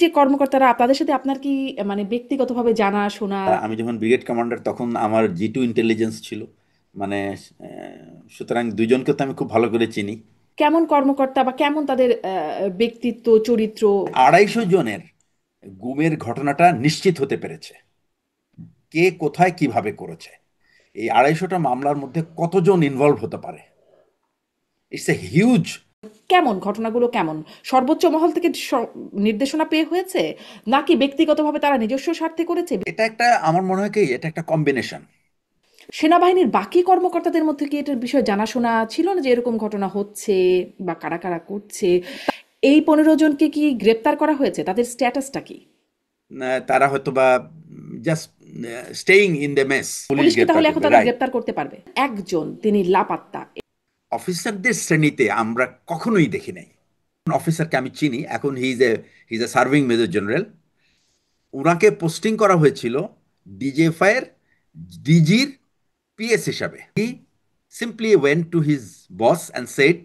যে কর্মকর্তারা তাদের সাথে আপনার কি মানে ব্যক্তিগতভাবে জানা শোনা? আমি যখন ব্রিগেড কমান্ডার তখন আমার G2 ইন্টেলিজেন্স ছিল, মানে সুতরাং দুইজনকে তো আমি খুব ভালো করে চিনি। কেমন কর্মকর্তা বা কেমন তাদের ব্যক্তিত্ব চরিত্র? 250 জনের গুমের ঘটনাটা নিশ্চিত হতে পেরেছে, কে কোথায় কিভাবে করেছে। এই 250টা মামলার মধ্যে কতজন ইনভলভ হতে পারে, ইটস এ হিউজ। কেমন ঘটনাগুলো কেমন? সর্বোচ্চ মহল থেকে নির্দেশনা পেয়ে হয়েছে, নাকি ব্যক্তিগতভাবে তারা নিজস্ব স্বার্থে করেছে? এটা একটা, আমার মনে হয় কি, এটা একটা কম্বিনেশন। সেনাবাহিনীর বাকি কর্মকর্তাদের মধ্যে কি এটার বিষয়ে জানাশোনা ছিল না যে এরকম ঘটনা হচ্ছে বা কারা কারা করছে? এই 15 জনকে কি গ্রেপ্তার করা হয়েছে? তাদের স্ট্যাটাসটা কি? তারা হয়তো বা just staying in the mess, police police কি গ্রেপ্তার তাহলে এখন করবে, তাদের রাইট। গ্রেপ্তার করতে পারবে? একজন তিনি লাপাত্তা। অফিসারদের শ্রেণীতে আমরা কখনোই দেখি নাই। অফিসারকে আমি চিনি, এখন he is a serving major general. ওনাকে পোস্টিং করা হয়েছিল ডিজিএফআই এর ডিজির পিএস হিসাবে। He simply went to his boss and said,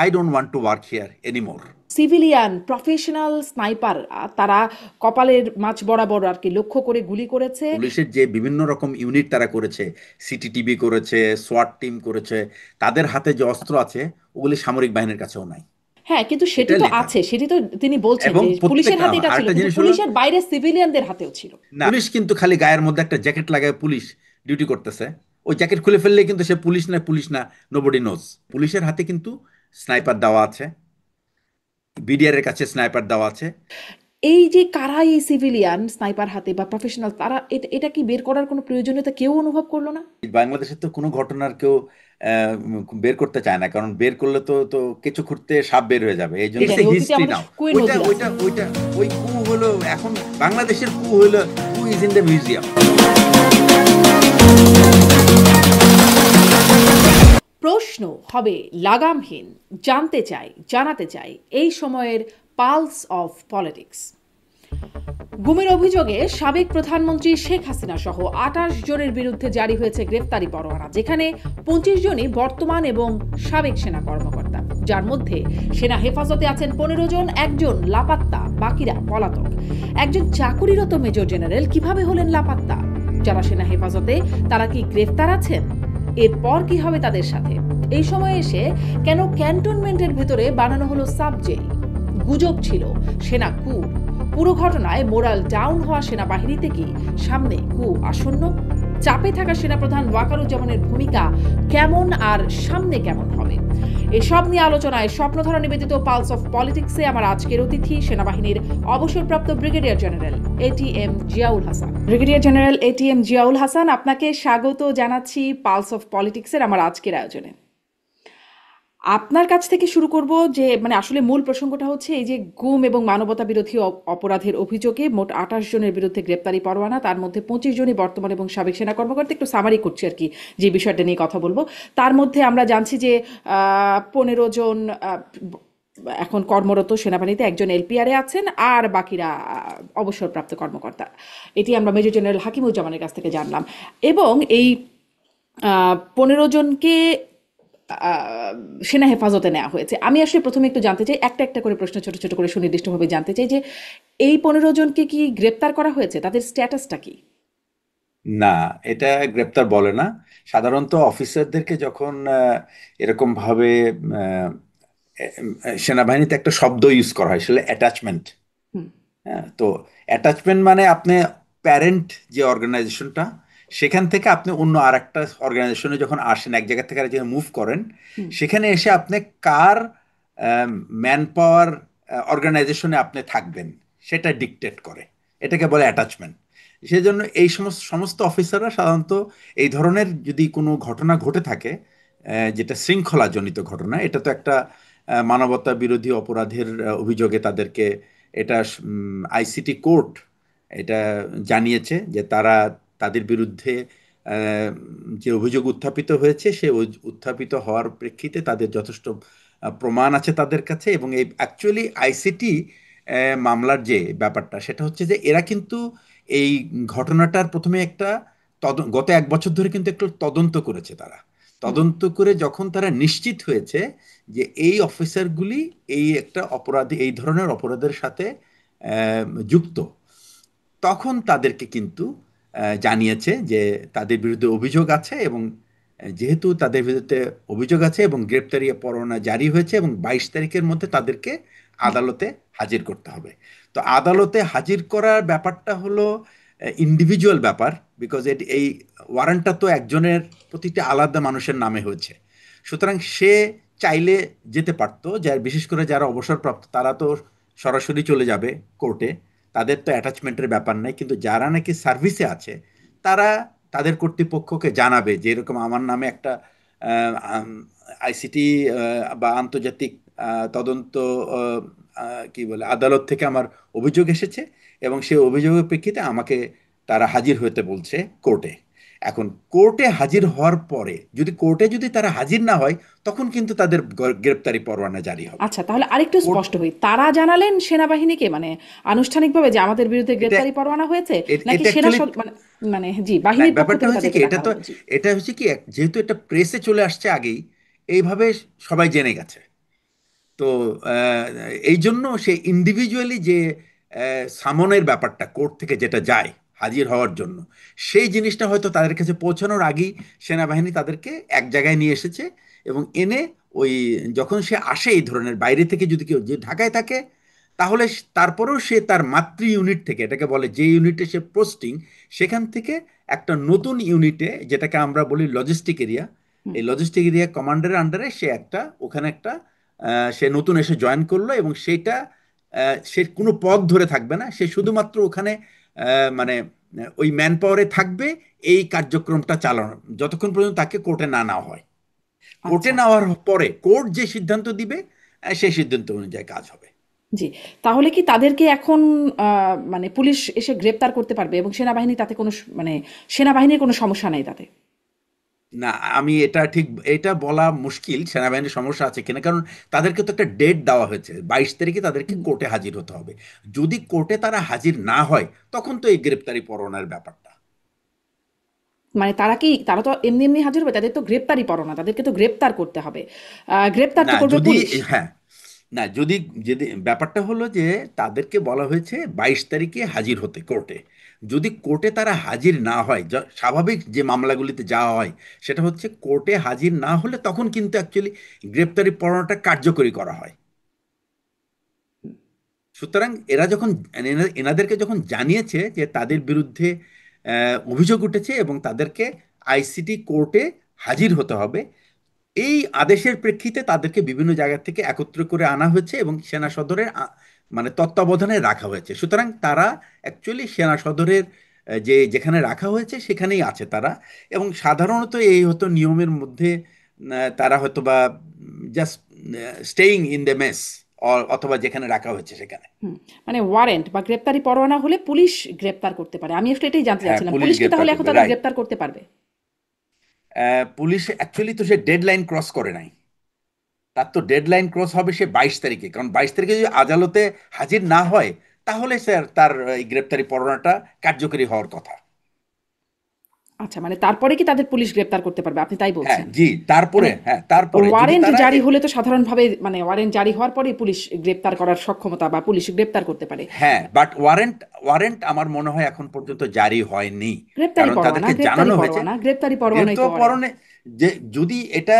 I don't want to work here anymore. Civilian professional sniper, তারা কপালের মাঝ বরাবর আর কি লক্ষ্য করে গুলি করেছে। পুলিশের যে বিভিন্ন রকম ইউনিট তারা করেছে, সিটিটিবি করেছে, সোয়াট টিম করেছে, তাদের হাতে যে অস্ত্র আছে ওগুলি সামরিক বাহিনীর কাছেও নাই। হ্যাঁ, কিন্তু সেটি এটা তো লেখা। আছে, সেটি তো তিনি বলছেন এবং যে পুলিশের প্রত্যেকটা, হাতে এটা ছিল, আরেকটা কিন্তু জিনিস হলো, পুলিশের বাইরে সিভিলিয়ানদের হাতেও ছিল। না, পুলিশ কিন্তু খালি গায়ের মধ্যে একটা জ্যাকেট লাগায় পুলিশ ডিউটি করতেছে, ওই জ্যাকেট খুলে ফেললেই কিন্তু সে পুলিশ না, পুলিশ না, নোবডি নোজ। পুলিশের হাতে কিন্তু স্নাইপার দেওয়া আছে, বিডিআর এর কাছে স্নাইপার দেওয়া আছে। এই যে কারা এই সিভিলিয়ান স্নাইপার হাতে বা প্রফেশনাল, তারা এটা কি বের করার কোনো প্রয়োজনীয়তা কেউ অনুভব করলো না? বাংলাদেশে তো কোনো ঘটনার কেউ বের করতে চায় না, কারণ বের করলে তো তো কিছু খুঁড়তে সাপ বের হয়ে যাবে, এই জন্য জানি অতীতে হিস্ট্রি আমাদের নাও। কুয়ের ওইটা নজির আছে। ওইটা ওইটা ওই কু হলো এখন বাংলাদেশের কু হলো, কু ইজ ইন দ্য মিউজিয়াম। প্রশ্ন হবে লাগামহীন, জানতে চাই, জানাতে চাই এই সময়ের পালস অফ পলিটিক্স। গুমের অভিযোগে সাবেক প্রধানমন্ত্রী শেখ হাসিনা সহ 28 জনের বিরুদ্ধে জারি হয়েছে গ্রেফতারি পরোয়ানা, যেখানে 25 জনই বর্তমান এবং সাবেক সেনা কর্মকর্তা, যার মধ্যে সেনা হেফাজতে আছেন 15 জন, একজন লাপাত্তা, বাকিরা পলাতক। একজন চাকুরিরত মেজর জেনারেল কিভাবে হলেন লাপাত্তা? যারা সেনা হেফাজতে, তারা কি গ্রেফতার আছেন? এরপর কি হবে তাদের সাথে? এই সময়ে এসে কেন ক্যান্টনমেন্টের ভেতরে বানানো হলো সাব জেল? গুজব ছিল সেনা কু। পুরো ঘটনায় মোরাল ডাউন হওয়া সেনাবাহিনীতে কি সামনে কু আসন্ন? চাপে থাকা সেনাপ্রধান ওয়াকারুজ্জামানের ভূমিকা কেমন আর সামনে কেমন হবে? এসব নিয়ে আলোচনায় স্বপ্নধারা নিবেদিত পালস অফ পলিটিক্সে আমার আজকের অতিথি সেনাবাহিনীর অবসরপ্রাপ্ত brigadier general ATM Ziaul Hasan. Brigadier general ATM Ziaul Hasan, আপনাকে স্বাগত জানাচ্ছি পালস অফ পলিটিক্সের আমার আজকের আয়োজনে। আপনার কাছ থেকে শুরু করব যে মানে আসলে মূল প্রসঙ্গটা হচ্ছে এই যে গুম এবং মানবতা বিরোধী অপরাধের অভিযোগে মোট 28 জনের বিরুদ্ধে গ্রেপ্তারি পরোয়ানা, তার মধ্যে 25 জনই বর্তমান এবং সাবেক সেনা কর্মকর্তা। একটু সামারি করছি আর কি, যে বিষয়টা নিয়ে কথা বলবো। তার মধ্যে আমরা জানছি যে 15 জন এখন কর্মরত সেনাবাহিনীতে, একজন এলপিআরে আছেন, আর বাকিরা অবসরপ্রাপ্ত কর্মকর্তা। এটি আমরা মেজর জেনারেল হাকিমুজ্জামানের কাছ থেকে জানলাম। এবং এই 15 জনকে সেনা হেফাজতে নেওয়া হয়েছে। আমি আসলে প্রথমে একটু জানতে চাই, একটা একটা করে প্রশ্ন ছোট ছোট করে সুনির্দিষ্টভাবে জানতে চাই যে এই 15 জনকে কি গ্রেপ্তার করা হয়েছে? তাদের স্ট্যাটাসটা কি? না, এটা গ্রেপ্তার বলে না। সাধারণত অফিসারদেরকে যখন এরকম ভাবে আহ, সেনাবাহিনীতে একটা শব্দ ইউজ করা হয়, সেটা অ্যাটাচমেন্ট। হুম। হ্যাঁ, তো অ্যাটাচমেন্ট মানে আপনি প্যারেন্ট যে অর্গানাইজেশনটা, সেখান থেকে আপনি অন্য আর একটা অর্গানাইজেশনে যখন আসেন, এক জায়গা থেকে আরেক জায়গায় মুভ করেন, হুম। সেখানে এসে আপনি কার ম্যান পাওয়ার অর্গানাইজেশনে আপনি থাকবেন সেটা ডিকটেট করে, এটাকে বলে অ্যাটাচমেন্ট। সেজন্য এই সমস্ত সমস্ত অফিসাররা সাধারণত এই ধরনের যদি কোনো ঘটনা ঘটে থাকে, যেটা শৃঙ্খলাজনিত ঘটনা, এটা তো একটা মানবতা বিরোধী অপরাধের অভিযোগে তাদেরকে, এটা আইসিটি কোর্ট এটা জানিয়েছে যে তারা, তাদের বিরুদ্ধে আহ, যে অভিযোগ উত্থাপিত হয়েছে, সে উত্থাপিত হওয়ার প্রেক্ষিতে তাদের যথেষ্ট প্রমাণ আছে তাদের কাছে। এবং এই অ্যাকচুয়ালি আইসিটি মামলার যে ব্যাপারটা, সেটা হচ্ছে যে এরা কিন্তু এই ঘটনাটার প্রথমে একটা গত 1 বছর ধরে কিন্তু একটু তদন্ত করেছে তারা। হুম। তদন্ত করে যখন তারা নিশ্চিত হয়েছে যে এই অফিসারগুলি এই একটা অপরাধী, এই ধরনের অপরাধের সাথে যুক্ত, তখন তাদেরকে কিন্তু জানিয়েছে যে তাদের বিরুদ্ধে অভিযোগ আছে, এবং যেহেতু তাদের বিরুদ্ধে অভিযোগ আছে এবং গ্রেপ্তারি পরোয়ানা জারি হয়েছে, এবং 22 তারিখের মধ্যে তাদেরকে আদালতে হাজির করতে হবে। তো আদালতে হাজির করার ব্যাপারটা হলো ইন্ডিভিজুয়াল ব্যাপার, বিকজ এই ওয়ারেন্টটা তো একজনের, প্রতিটা আলাদা মানুষের নামে হয়েছে। সুতরাং সে চাইলে যেতে পারতো, যার বিশেষ করে যারা অবসরপ্রাপ্ত তারা তো সরাসরি চলে যাবে কোর্টে, তাদের তো অ্যাটাচমেন্টের ব্যাপার নাই। কিন্তু যারা নাকি সার্ভিসে আছে তারা তাদের কর্তৃপক্ষকে জানাবে যে এরকম আমার নামে একটা আইসিটি বা আন্তর্জাতিক তদন্ত কি বলে আদালত থেকে আমার অভিযোগ এসেছে, এবং সেই অভিযোগের প্রেক্ষিতে আমাকে তারা হাজির হতে বলছে কোর্টে। এখন কোর্টে হাজির হওয়ার পরে যদি তারা হাজির না হয়, তখন কিন্তু তাদের গ্রেপ্তারি পরোয়ানা জারি হবে। আচ্ছা, তাহলে আরেকটু কোর্ট স্পষ্ট হই, তারা জানালেন সেনাবাহিনীকে মানে আনুষ্ঠানিকভাবে যে আমাদের বিরুদ্ধে এটা গ্রেপ্তারি পরোয়ানা হয়েছে, নাকি এটা সেনা অ্যাকচুয়ালি, মানে মানে জি না, বাহিনীর পক্ষ ব্যাপারটা থেকে হচ্ছে কি, তাদেরকে এটা ডাকা তো, হলো? জি। এটা হচ্ছে কি যেহেতু এটা প্রেসে চলে আসছে আগেই, এইভাবে সবাই জেনে গেছে। তো আহ, এই জন্য সে ইন্ডিভিজুয়ালি যে সামনের ব্যাপারটা কোর্ট থেকে যেটা যায় হাজির হওয়ার জন্য, সেই জিনিসটা হয়তো তাদের কাছে পৌঁছানোর আগেই সেনাবাহিনী তাদেরকে এক জায়গায় নিয়ে এসেছে, এবং এনে ওই যখন সে আসে এই ধরনের বাইরে থেকে, যদি কেউ যে ঢাকায় থাকে, তাহলে তারপরেও সে তার মাতৃ ইউনিট থেকে, এটাকে বলে যে ইউনিটে সে পোস্টিং, সেখান থেকে একটা নতুন ইউনিটে, যেটাকে আমরা বলি লজিস্টিক এরিয়া, হুম। এই লজিস্টিক এরিয়া কমান্ডারের আন্ডারে সে একটা, ওখানে একটা সে নতুন এসে জয়েন করলো, এবং সেইটা সে কোনো পদ ধরে থাকবে না, সে শুধুমাত্র ওখানে মানে ওই ম্যান পাওয়ারে থাকবে, এই কার্যক্রমটা চালানো যতক্ষণ পর্যন্ত তাকে কোর্টে না নেওয়া হয়। কোর্টে আচ্ছা। নেওয়ার পরে কোর্ট যে সিদ্ধান্ত দিবে, সেই সিদ্ধান্ত অনুযায়ী কাজ হবে। জি। তাহলে কি তাদেরকে এখন মানে পুলিশ এসে গ্রেপ্তার করতে পারবে এবং সেনাবাহিনী তাতে কোনো মানে সেনাবাহিনীর কোনো সমস্যা নাই তাতে? না, আমি এটা ঠিক, এটা বলা মুশকিল সেনাবাহিনীর সমস্যা আছে কিনা, কারণ তাদেরকে তো একটা ডেট দেওয়া হয়েছে, 22 তারিখে তাদেরকে হুম। কোর্টে হাজির হতে হবে। যদি কোর্টে তারা হাজির না হয়, তখন তো এই গ্রেপ্তারি পরোয়ানার ব্যাপারটা। মানে তারা তো এমনি এমনি হাজির হবে, তাদের তো গ্রেপ্তারি পরোয়ানা, তাদেরকে তো গ্রেপ্তার করতে হবে। গ্রেপ্তার না তো করবে যদি, পুলিশ। হ্যাঁ, না যদি, যদি ব্যাপারটা হলো যে তাদেরকে বলা হয়েছে 22 তারিখে হাজির হতে কোর্টে, যদি কোর্টে তারা হাজির না হয়, স্বাভাবিক যে মামলাগুলিতে যাওয়া হয় সেটা হচ্ছে কোর্টে হাজির না হলে তখন কিন্তু অ্যাকচুয়ালি গ্রেপ্তারি পরোয়ানাটা কার্যকরী করা হয়। সুতরাং এরা যখন, এনাদেরকে যখন জানিয়েছে যে তাদের বিরুদ্ধে অভিযোগ উঠেছে এবং তাদেরকে আইসিটি কোর্টে হাজির হতে হবে, এই আদেশের প্রেক্ষিতে তাদেরকে বিভিন্ন জায়গা থেকে একত্র করে আনা হয়েছে এবং সেনা সদরের মানে তত্ত্বাবধানে রাখা হয়েছে। সুতরাং তারা অ্যাকচুয়ালি সেনা সদরের যে যেখানে রাখা হয়েছে সেখানেই আছে তারা, এবং সাধারণত এই হতো নিয়মের মধ্যে তারা হয়তো বা just staying in the mess, অথবা যেখানে রাখা হয়েছে সেখানে। হুম। মানে ওয়ারেন্ট বা গ্রেপ্তারি পরোয়ানা হলে পুলিশ গ্রেপ্তার করতে পারে। আমি আসলে এটাই জানতে হ্যাঁ, চাচ্ছিলাম, পুলিশ পুলিশ কি গ্রেপ্তার তাহলে এখন করবে, তাদের রাইট। গ্রেপ্তার করতে পারবে? পুলিশ অ্যাকচুয়ালি তো সে ডেডলাইন ক্রস করে নাই, তার তো ডেডলাইন ক্রস হবে সে 22 তারিখে, কারণ 22 তারিখে যদি আদালতে হাজির না হয়, তাহলে স্যার তার এই গ্রেপ্তারি পরোয়ানাটা কার্যকরী হওয়ার কথা। আচ্ছা, মানে তারপরে কি তাদের পুলিশ গ্রেপ্তার করতে পারবে, আপনি তাই হ্যাঁ, বলছেন? জি, তারপরে, মানে হ্যাঁ, তারপরে যদি ওয়ারেন্ট তারা জারি হলে তো সাধারণভাবে মানে ওয়ারেন্ট জারি হওয়ার পরে পুলিশ গ্রেপ্তার করার সক্ষমতা বা পুলিশ গ্রেপ্তার করতে পারে। হ্যাঁ, বাট ওয়ারেন্ট, ওয়ারেন্ট আমার মনে হয় এখন পর্যন্ত জারি হয়নি। গ্রেপ্তারি কারণ পরোয়ানা, তাদেরকে গ্রেপ্তারি জানানো হয়েছে, পরোয়ানা, গ্রেপ্তারি পরোয়ানাই যেহেতু তো ওয়ারেন্ট। পরনে, যে যদি এটা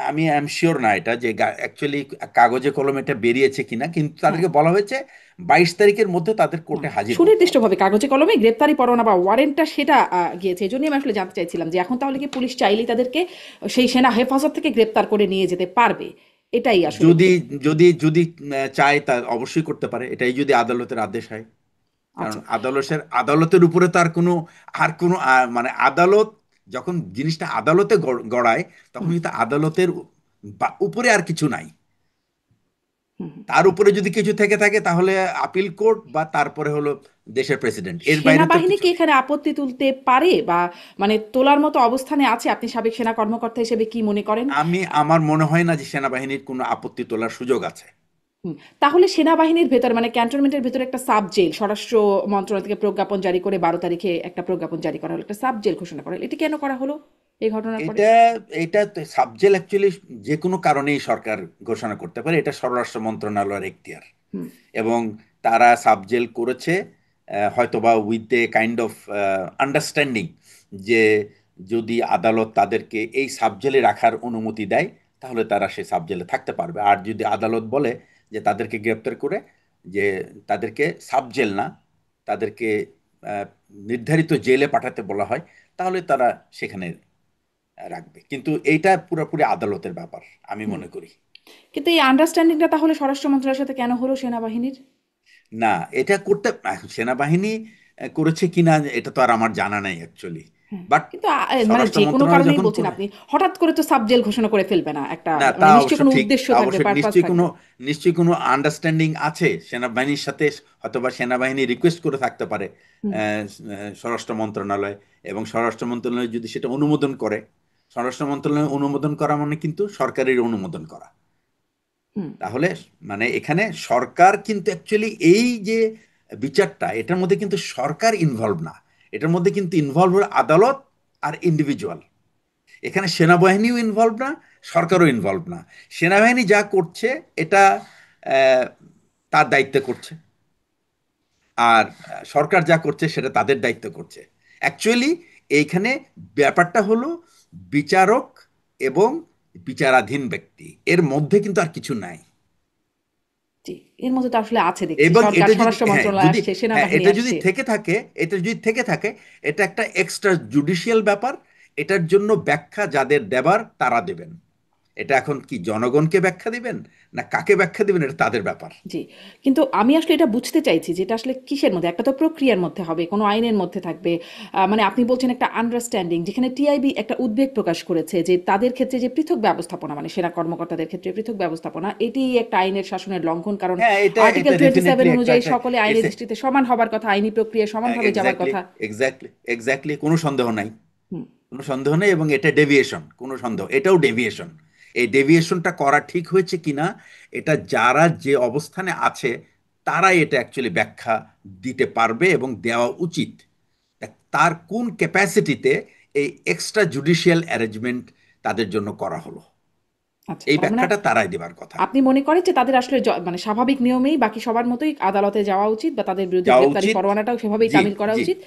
আমি আই এম শিওর না এটা যে অ্যাকচুয়ালি কাগজে কলমে এটা বেরিয়েছে কিনা, কিন্তু হ্যাঁ। তাদেরকে বলা হয়েছে 22 তারিখের মধ্যে তাদের হুম। কোর্টে হাজির করতে হবে। সুনির্দিষ্টভাবে কাগজে কলমে গ্রেপ্তারি পরোয়ানা বা ওয়ারেন্টটা সেটা গিয়েছে। এজন্যই আমি আসলে জানতে চাইছিলাম যে এখন তাহলে কি পুলিশ চাইলেই তাদেরকে সেই সেনা হেফাজত থেকে গ্রেপ্তার করে নিয়ে যেতে পারবে? এটাই আসলে। যদি যদি চায় তা অবশ্যই করতে পারে, এটাই যদি আদালতের আদেশ হয়। কারণ আচ্ছা। আদালতের উপরে তো আর কোনো মানে আদালত যখন জিনিসটা আদালতে গড়ায়, তখন হুম। কিন্তু আদালতের উপরে আর কিছু নাই। হুম। হুম। তার উপরে যদি কিছু থেকে থাকে তাহলে আপিল কোর্ট, বা তারপরে হলো দেশের প্রেসিডেন্ট, এর বাইরে তো আর সেনাবাহিনী কিছু কি নেই। এখানে আপত্তি তুলতে পারে বা মানে তোলার মতো অবস্থানে আছে? আপনি সাবেক সেনা কর্মকর্তা হিসেবে কি মনে করেন? আমার মনে হয় না যে সেনাবাহিনীর কোনো আপত্তি তোলার সুযোগ আছে। হুম। তাহলে সেনাবাহিনীর ভেতর মানে ক্যান্টনমেন্টের ভেতরে একটা সাব জেল স্বরাষ্ট্র মন্ত্রণালয় থেকে প্রজ্ঞাপন জারি করে 12 তারিখে একটা প্রজ্ঞাপন জারি করা হলো, একটা সাব জেল ঘোষণা করা হলো। এটি কেন করা হলো এই ঘটনার পরে? এটা এটা সাবজেক্ট অ্যাকচুয়ালি যে কোনো কারণেই সরকার ঘোষণা করতে পারে, এটা স্বরাষ্ট্র মন্ত্রণালয়ের এখতিয়ার। হুম। এবং তারা সাবজেল করেছে, হয়তোবা with a kind of understanding যে যদি আদালত তাদেরকে এই সাবজেলে রাখার অনুমতি দেয় তাহলে তারা সেই সাবজেলে থাকতে পারবে। আর যদি আদালত বলে যে তাদেরকে গ্রেপ্তার করে, যে তাদেরকে সাবজেল না, তাদেরকে আহ, নির্ধারিত জেলে পাঠাতে বলা হয়, তাহলে তারা সেখানে রাখবে। কিন্তু এইটা পুরোপুরি আদালতের ব্যাপার আমি হুম। মনে করি। কিন্তু এই আন্ডারস্ট্যান্ডিংটা তাহলে স্বরাষ্ট্র মন্ত্রণালয়ের সাথে কেন হলো সেনাবাহিনীর? না, এটা করতে সেনাবাহিনী করেছে কিনা এটা তো আর আমার জানা নাই অ্যাকচুয়ালি। হ্যাঁ, বাট কিন্তু মানে স্বরাষ্ট্র যে কোনো মন্ত্রণালয় কারণেই যখন বলছেন করে, আপনি, হঠাৎ করে তো সাবজেল ঘোষণা করে ফেলবে না একটা, না তা মানে নিশ্চয়ই অবশ্য কোনো ঠিক, উদ্দেশ্য থাকবে, অবশ্যই পারপাস নিশ্চয়ই কোনো, থাকবে। নিশ্চয়ই কোনো আন্ডারস্ট্যান্ডিং আছে সেনাবাহিনীর সাথে। হয়তোবা সেনাবাহিনী রিকোয়েস্ট করে থাকতে পারে হুম। স্বরাষ্ট্র মন্ত্রণালয়, এবং স্বরাষ্ট্র মন্ত্রণালয় যদি সেটা অনুমোদন করে, স্বরাষ্ট্র মন্ত্রণালয় অনুমোদন করা মানে কিন্তু সরকারের অনুমোদন করা। হুম। তাহলে মানে এখানে সরকার কিন্তু অ্যাকচুয়ালি এই যে বিচারটা, এটার মধ্যে কিন্তু সরকার ইনভলভ না, এটার মধ্যে কিন্তু ইনভলভ হলো আদালত আর ইন্ডিভিজুয়াল। এখানে সেনাবাহিনীও ইনভলভ না, সরকারও ইনভলভ না। সেনাবাহিনী যা করছে এটা আহ, তার দায়িত্বে করছে, আর সরকার যা করছে সেটা তাদের দায়িত্ব করছে। অ্যাকচুয়ালি এইখানে ব্যাপারটা হলো বিচারক এবং বিচারাধীন ব্যক্তি, এর মধ্যে কিন্তু আর কিছু নাই। জি, এর মধ্যে তো আসলে আছে দেখছি, এবং সরকার, এটা যদি, স্বরাষ্ট্র হ্যাঁ মন্ত্রণালয় যদি, আসছে, হ্যাঁ সেনাবাহিনী এটা যদি আসছে। থেকে থাকে, এটা যদি থেকে থাকে, এটা একটা এক্সট্রা জুডিশিয়াল ব্যাপার। এটার জন্য ব্যাখ্যা যাদের দেবার তারা দেবেন। এটা এখন কি জনগণকে ব্যাখ্যা দিবেন না কাকে ব্যাখ্যা দিবেন, এটা তাদের ব্যাপার। জি, কিন্তু আমি আসলে এটা বুঝতে চাইছি যে এটা আসলে কিসের মধ্যে, একটা তো প্রক্রিয়ার মধ্যে হবে, কোনো আইনের মধ্যে থাকবে। মানে আপনি বলছেন একটা আন্ডারস্ট্যান্ডিং, যেখানে টিআইবি একটা উদ্বেগ প্রকাশ করেছে যে তাদের ক্ষেত্রে যে পৃথক ব্যবস্থাপনা, মানে সেনা কর্মকর্তাদের ক্ষেত্রে পৃথক ব্যবস্থাপনা, এটি একটা আইনের শাসনের লঙ্ঘন। কারণ হ্যাঁ, এটা আর্টিকেল এটা 27 ডেফিনেটলি একটা অনুযায়ী একটা সকলে আইনের এসে, দৃষ্টিতে সমান হবার কথা, আইনি প্রক্রিয়ায় সমানভাবে যাবার এক্স্যাক্টলি, কথা। এক্স্যাক্টলি, এক্স্যাক্টলি, কোনো সন্দেহ নাই, হুম। কোনো সন্দেহ নেই। এবং এটা ডেভিয়েশন, কোনো সন্দেহ, এটাও ডেভিয়েশন। এই ডেভিয়েশনটা করা ঠিক হয়েছে কিনা, এটা যারা যে অবস্থানে আছে তারাই এটা অ্যাকচুয়ালি ব্যাখ্যা দিতে পারবে এবং দেওয়া উচিত। তার কোন ক্যাপাসিটিতে এই এক্সট্রা জুডিশিয়াল অ্যারেঞ্জমেন্ট তাদের জন্য করা হলো, আচ্ছা, এই তার মানে ব্যাখ্যাটা তারাই দেবার কথা। আপনি মনে করেন যে তাদের আসলে মানে স্বাভাবিক নিয়মেই বাকি সবার মতোই আদালতে যাওয়া উচিত, বা তাদের বিরুদ্ধে যাওয়া গ্রেপ্তারি উচিত। পরোয়ানাটাও সেভাবেই জি, তামিল করা জি, উচিত।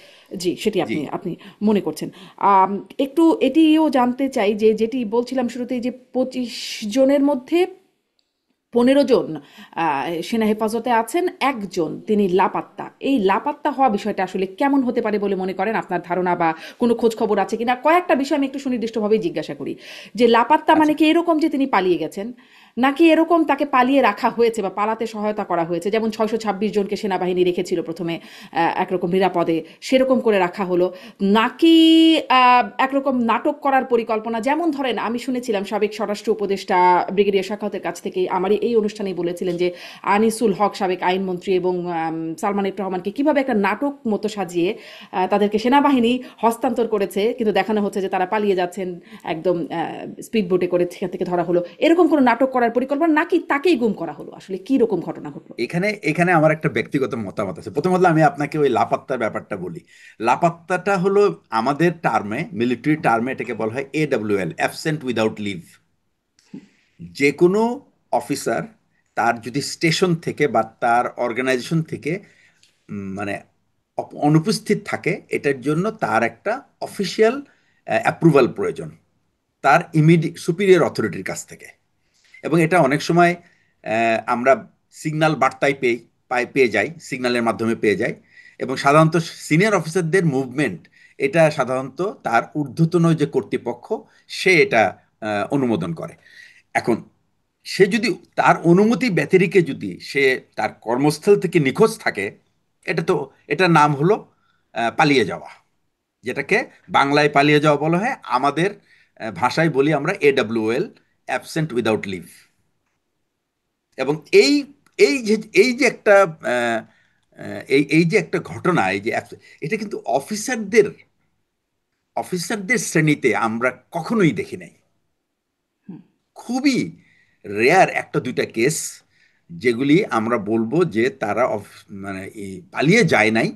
জি, সেটি জি। আপনি আপনি মনে করছেন। আম, একটু এটিও জানতে চাই যে যেটি বলছিলাম শুরুতেই, যে 25 জনের মধ্যে 15 জন সেনা হেফাজতে আছেন, একজন তিনি লাপাত্তা। এই লাপাত্তা হওয়া বিষয়টা আসলে কেমন হতে পারে বলে মনে করেন? আপনার ধারণা বা কোনো খোঁজ খবর আছে কিনা? কয়েকটা বিষয় আমি একটু সুনির্দিষ্টভাবেই জিজ্ঞাসা করি। যে লাপাত্তা মানে আচ্ছা। কি এরকম যে তিনি পালিয়ে গেছেন, নাকি এরকম তাকে পালিয়ে রাখা হয়েছে বা পালাতে সহায়তা করা হয়েছে, যেমন 626 জনকে সেনাবাহিনী রেখেছিল প্রথমে একরকম নিরাপদে, সেরকম করে রাখা হলো, নাকি একরকম নাটক করার পরিকল্পনা? যেমন ধরেন, আমি শুনেছিলাম সাবেক স্বরাষ্ট্র উপদেষ্টা ব্রিগেডিয়ার শাখাওয়াতের কাছ থেকে, আমারই এই অনুষ্ঠানেই বলেছিলেন যে আনিসুল হক সাবেক আইনমন্ত্রী এবং সালমান এফ রহমানকে কিভাবে একটা নাটক মতো সাজিয়ে তাদেরকে সেনাবাহিনী হস্তান্তর করেছে, কিন্তু দেখানো হচ্ছে যে তারা পালিয়ে যাচ্ছেন একদম স্পিড বোটে করে, সেখান থেকে ধরা হলো। এরকম কোনো নাটক করার পরিকল্পনা, নাকি তাকেই গুম করা হলো? আসলে কি রকম ঘটনা ঘটলো? এখানে এখানে আমার একটা ব্যক্তিগত মতামত আছে। প্রথমত আমি আপনাকে ওই লাপাত্তার ব্যাপারটা বলি। লাপাত্তাটা হলো আমাদের টার্মে, মিলিটারি টার্মে এটাকে বলা হয় AWL, অ্যাবসেন্ট উইদাউট লিভ। যে কোনো অফিসার তার যদি স্টেশন থেকে বা তার অর্গানাইজেশন থেকে মানে অনুপস্থিত থাকে, এটার জন্য তার একটা অফিসিয়াল অ্যাপ্রুভাল প্রয়োজন তার ইমিডিয়েট সুপিরিয়র অথরিটির কাছ থেকে। এবং এটা অনেক সময় আমরা সিগন্যাল বার্তায় পেয়ে যাই, সিগন্যালের মাধ্যমে পেয়ে যাই। এবং সাধারণত সিনিয়র অফিসারদের মুভমেন্ট, এটা সাধারণত তার ঊর্ধ্বতন যে কর্তৃপক্ষ সে এটা অনুমোদন করে। এখন সে যদি তার অনুমতি ব্যতিরেকে যদি সে তার কর্মস্থল থেকে নিখোঁজ থাকে, এটা তো, এটার নাম হলো পালিয়ে যাওয়া, যেটাকে বাংলায় পালিয়ে যাওয়া বলা হয়। আমাদের ভাষায় বলি আমরা AWL, অ্যাবসেন্ট উইদাউট লিভ। এবং এই এই যে এই যে একটা আহ, এই এই যে একটা ঘটনা, এই যে এটা কিন্তু অফিসারদের শ্রেণীতে আমরা কখনোই দেখি নাই। খুবই রেয়ার একটা দুইটা কেস যেগুলি আমরা বলবো যে তারা মানে এই পালিয়ে যায় নাই,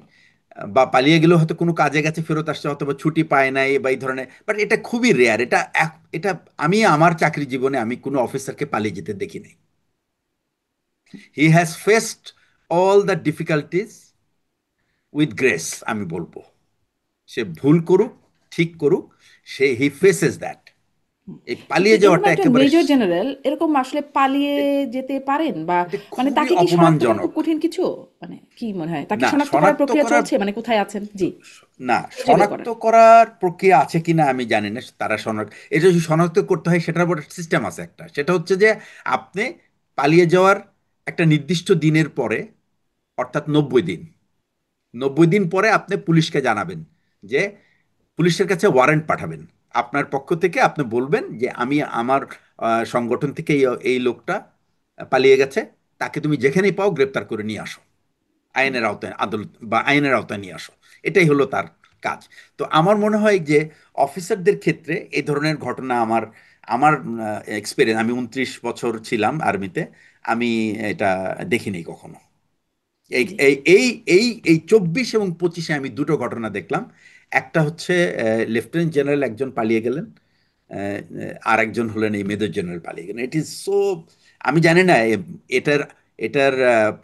বা পালিয়ে গেলেও হয়তো কোনো কাজে গেছে ফেরত আসছে, অথবা ছুটি পায় নাই বা এই ধরনের। বাট এটা খুবই রেয়ার। এটা আমি আমার চাকরি জীবনে আমি কোনো অফিসারকে পালিয়ে যেতে দেখি নাই। He has faced all the difficulties with grace, আমি বলবো। সে ভুল করুক, ঠিক করুক, হি ফেসেস দ্যাট। এই কিন্তু পালিয়ে এরকম যাওয়াটা একজন একেবারে মেজর জেনারেল এরকম আসলে পালিয়ে যেতে পারেন, বা এটা মানে খুবই তাকে কি শনাক্ত করা খুব অপমানজনক। কঠিন কিছু? মানে কি মনে হয়, তাকে না, শনাক্ত করার শনাক্ত প্রক্রিয়া করার চলছে, মানে কোথায় আছেন? জি, না, খুঁজে বের শনাক্ত করার। করার প্রক্রিয়া আছে কিনা আমি জানি না। তারা এটা যদি শনাক্ত করতে হয়, সেটার উপর সিস্টেম আছে একটা। সেটা হচ্ছে যে আপনি পালিয়ে যাওয়ার একটা নির্দিষ্ট দিনের পরে, অর্থাৎ 90 দিন, 90 দিন পরে আপনি পুলিশকে জানাবেন যে, পুলিশের কাছে ওয়ারেন্ট পাঠাবেন আপনার পক্ষ থেকে। আপনি বলবেন যে আমি আমার সংগঠন থেকে এই লোকটা পালিয়ে গেছে, তাকে তুমি যেখানেই পাও গ্রেপ্তার করে নিয়ে আসো, আইনের আওতায়, আদালত বা আইনের আওতায় নিয়ে আসো। এটাই হলো তার কাজ। তো আমার মনে হয় যে অফিসারদের ক্ষেত্রে এই ধরনের ঘটনা, আমার আমার এক্সপিরিয়েন্স, আমি 29 বছর ছিলাম আর্মিতে, আমি এটা দেখিনি কখনো। এই জি। এই এই এই এই 24 এবং 25-এ আমি দুটো ঘটনা দেখলাম। একটা হচ্ছে লেফটেন্যান্ট জেনারেল একজন পালিয়ে গেলেন, আর একজন হলেন এই মেজর জেনারেল পালিয়ে গেলেন। ইট ইজ সো, আমি জানি না এটার এটার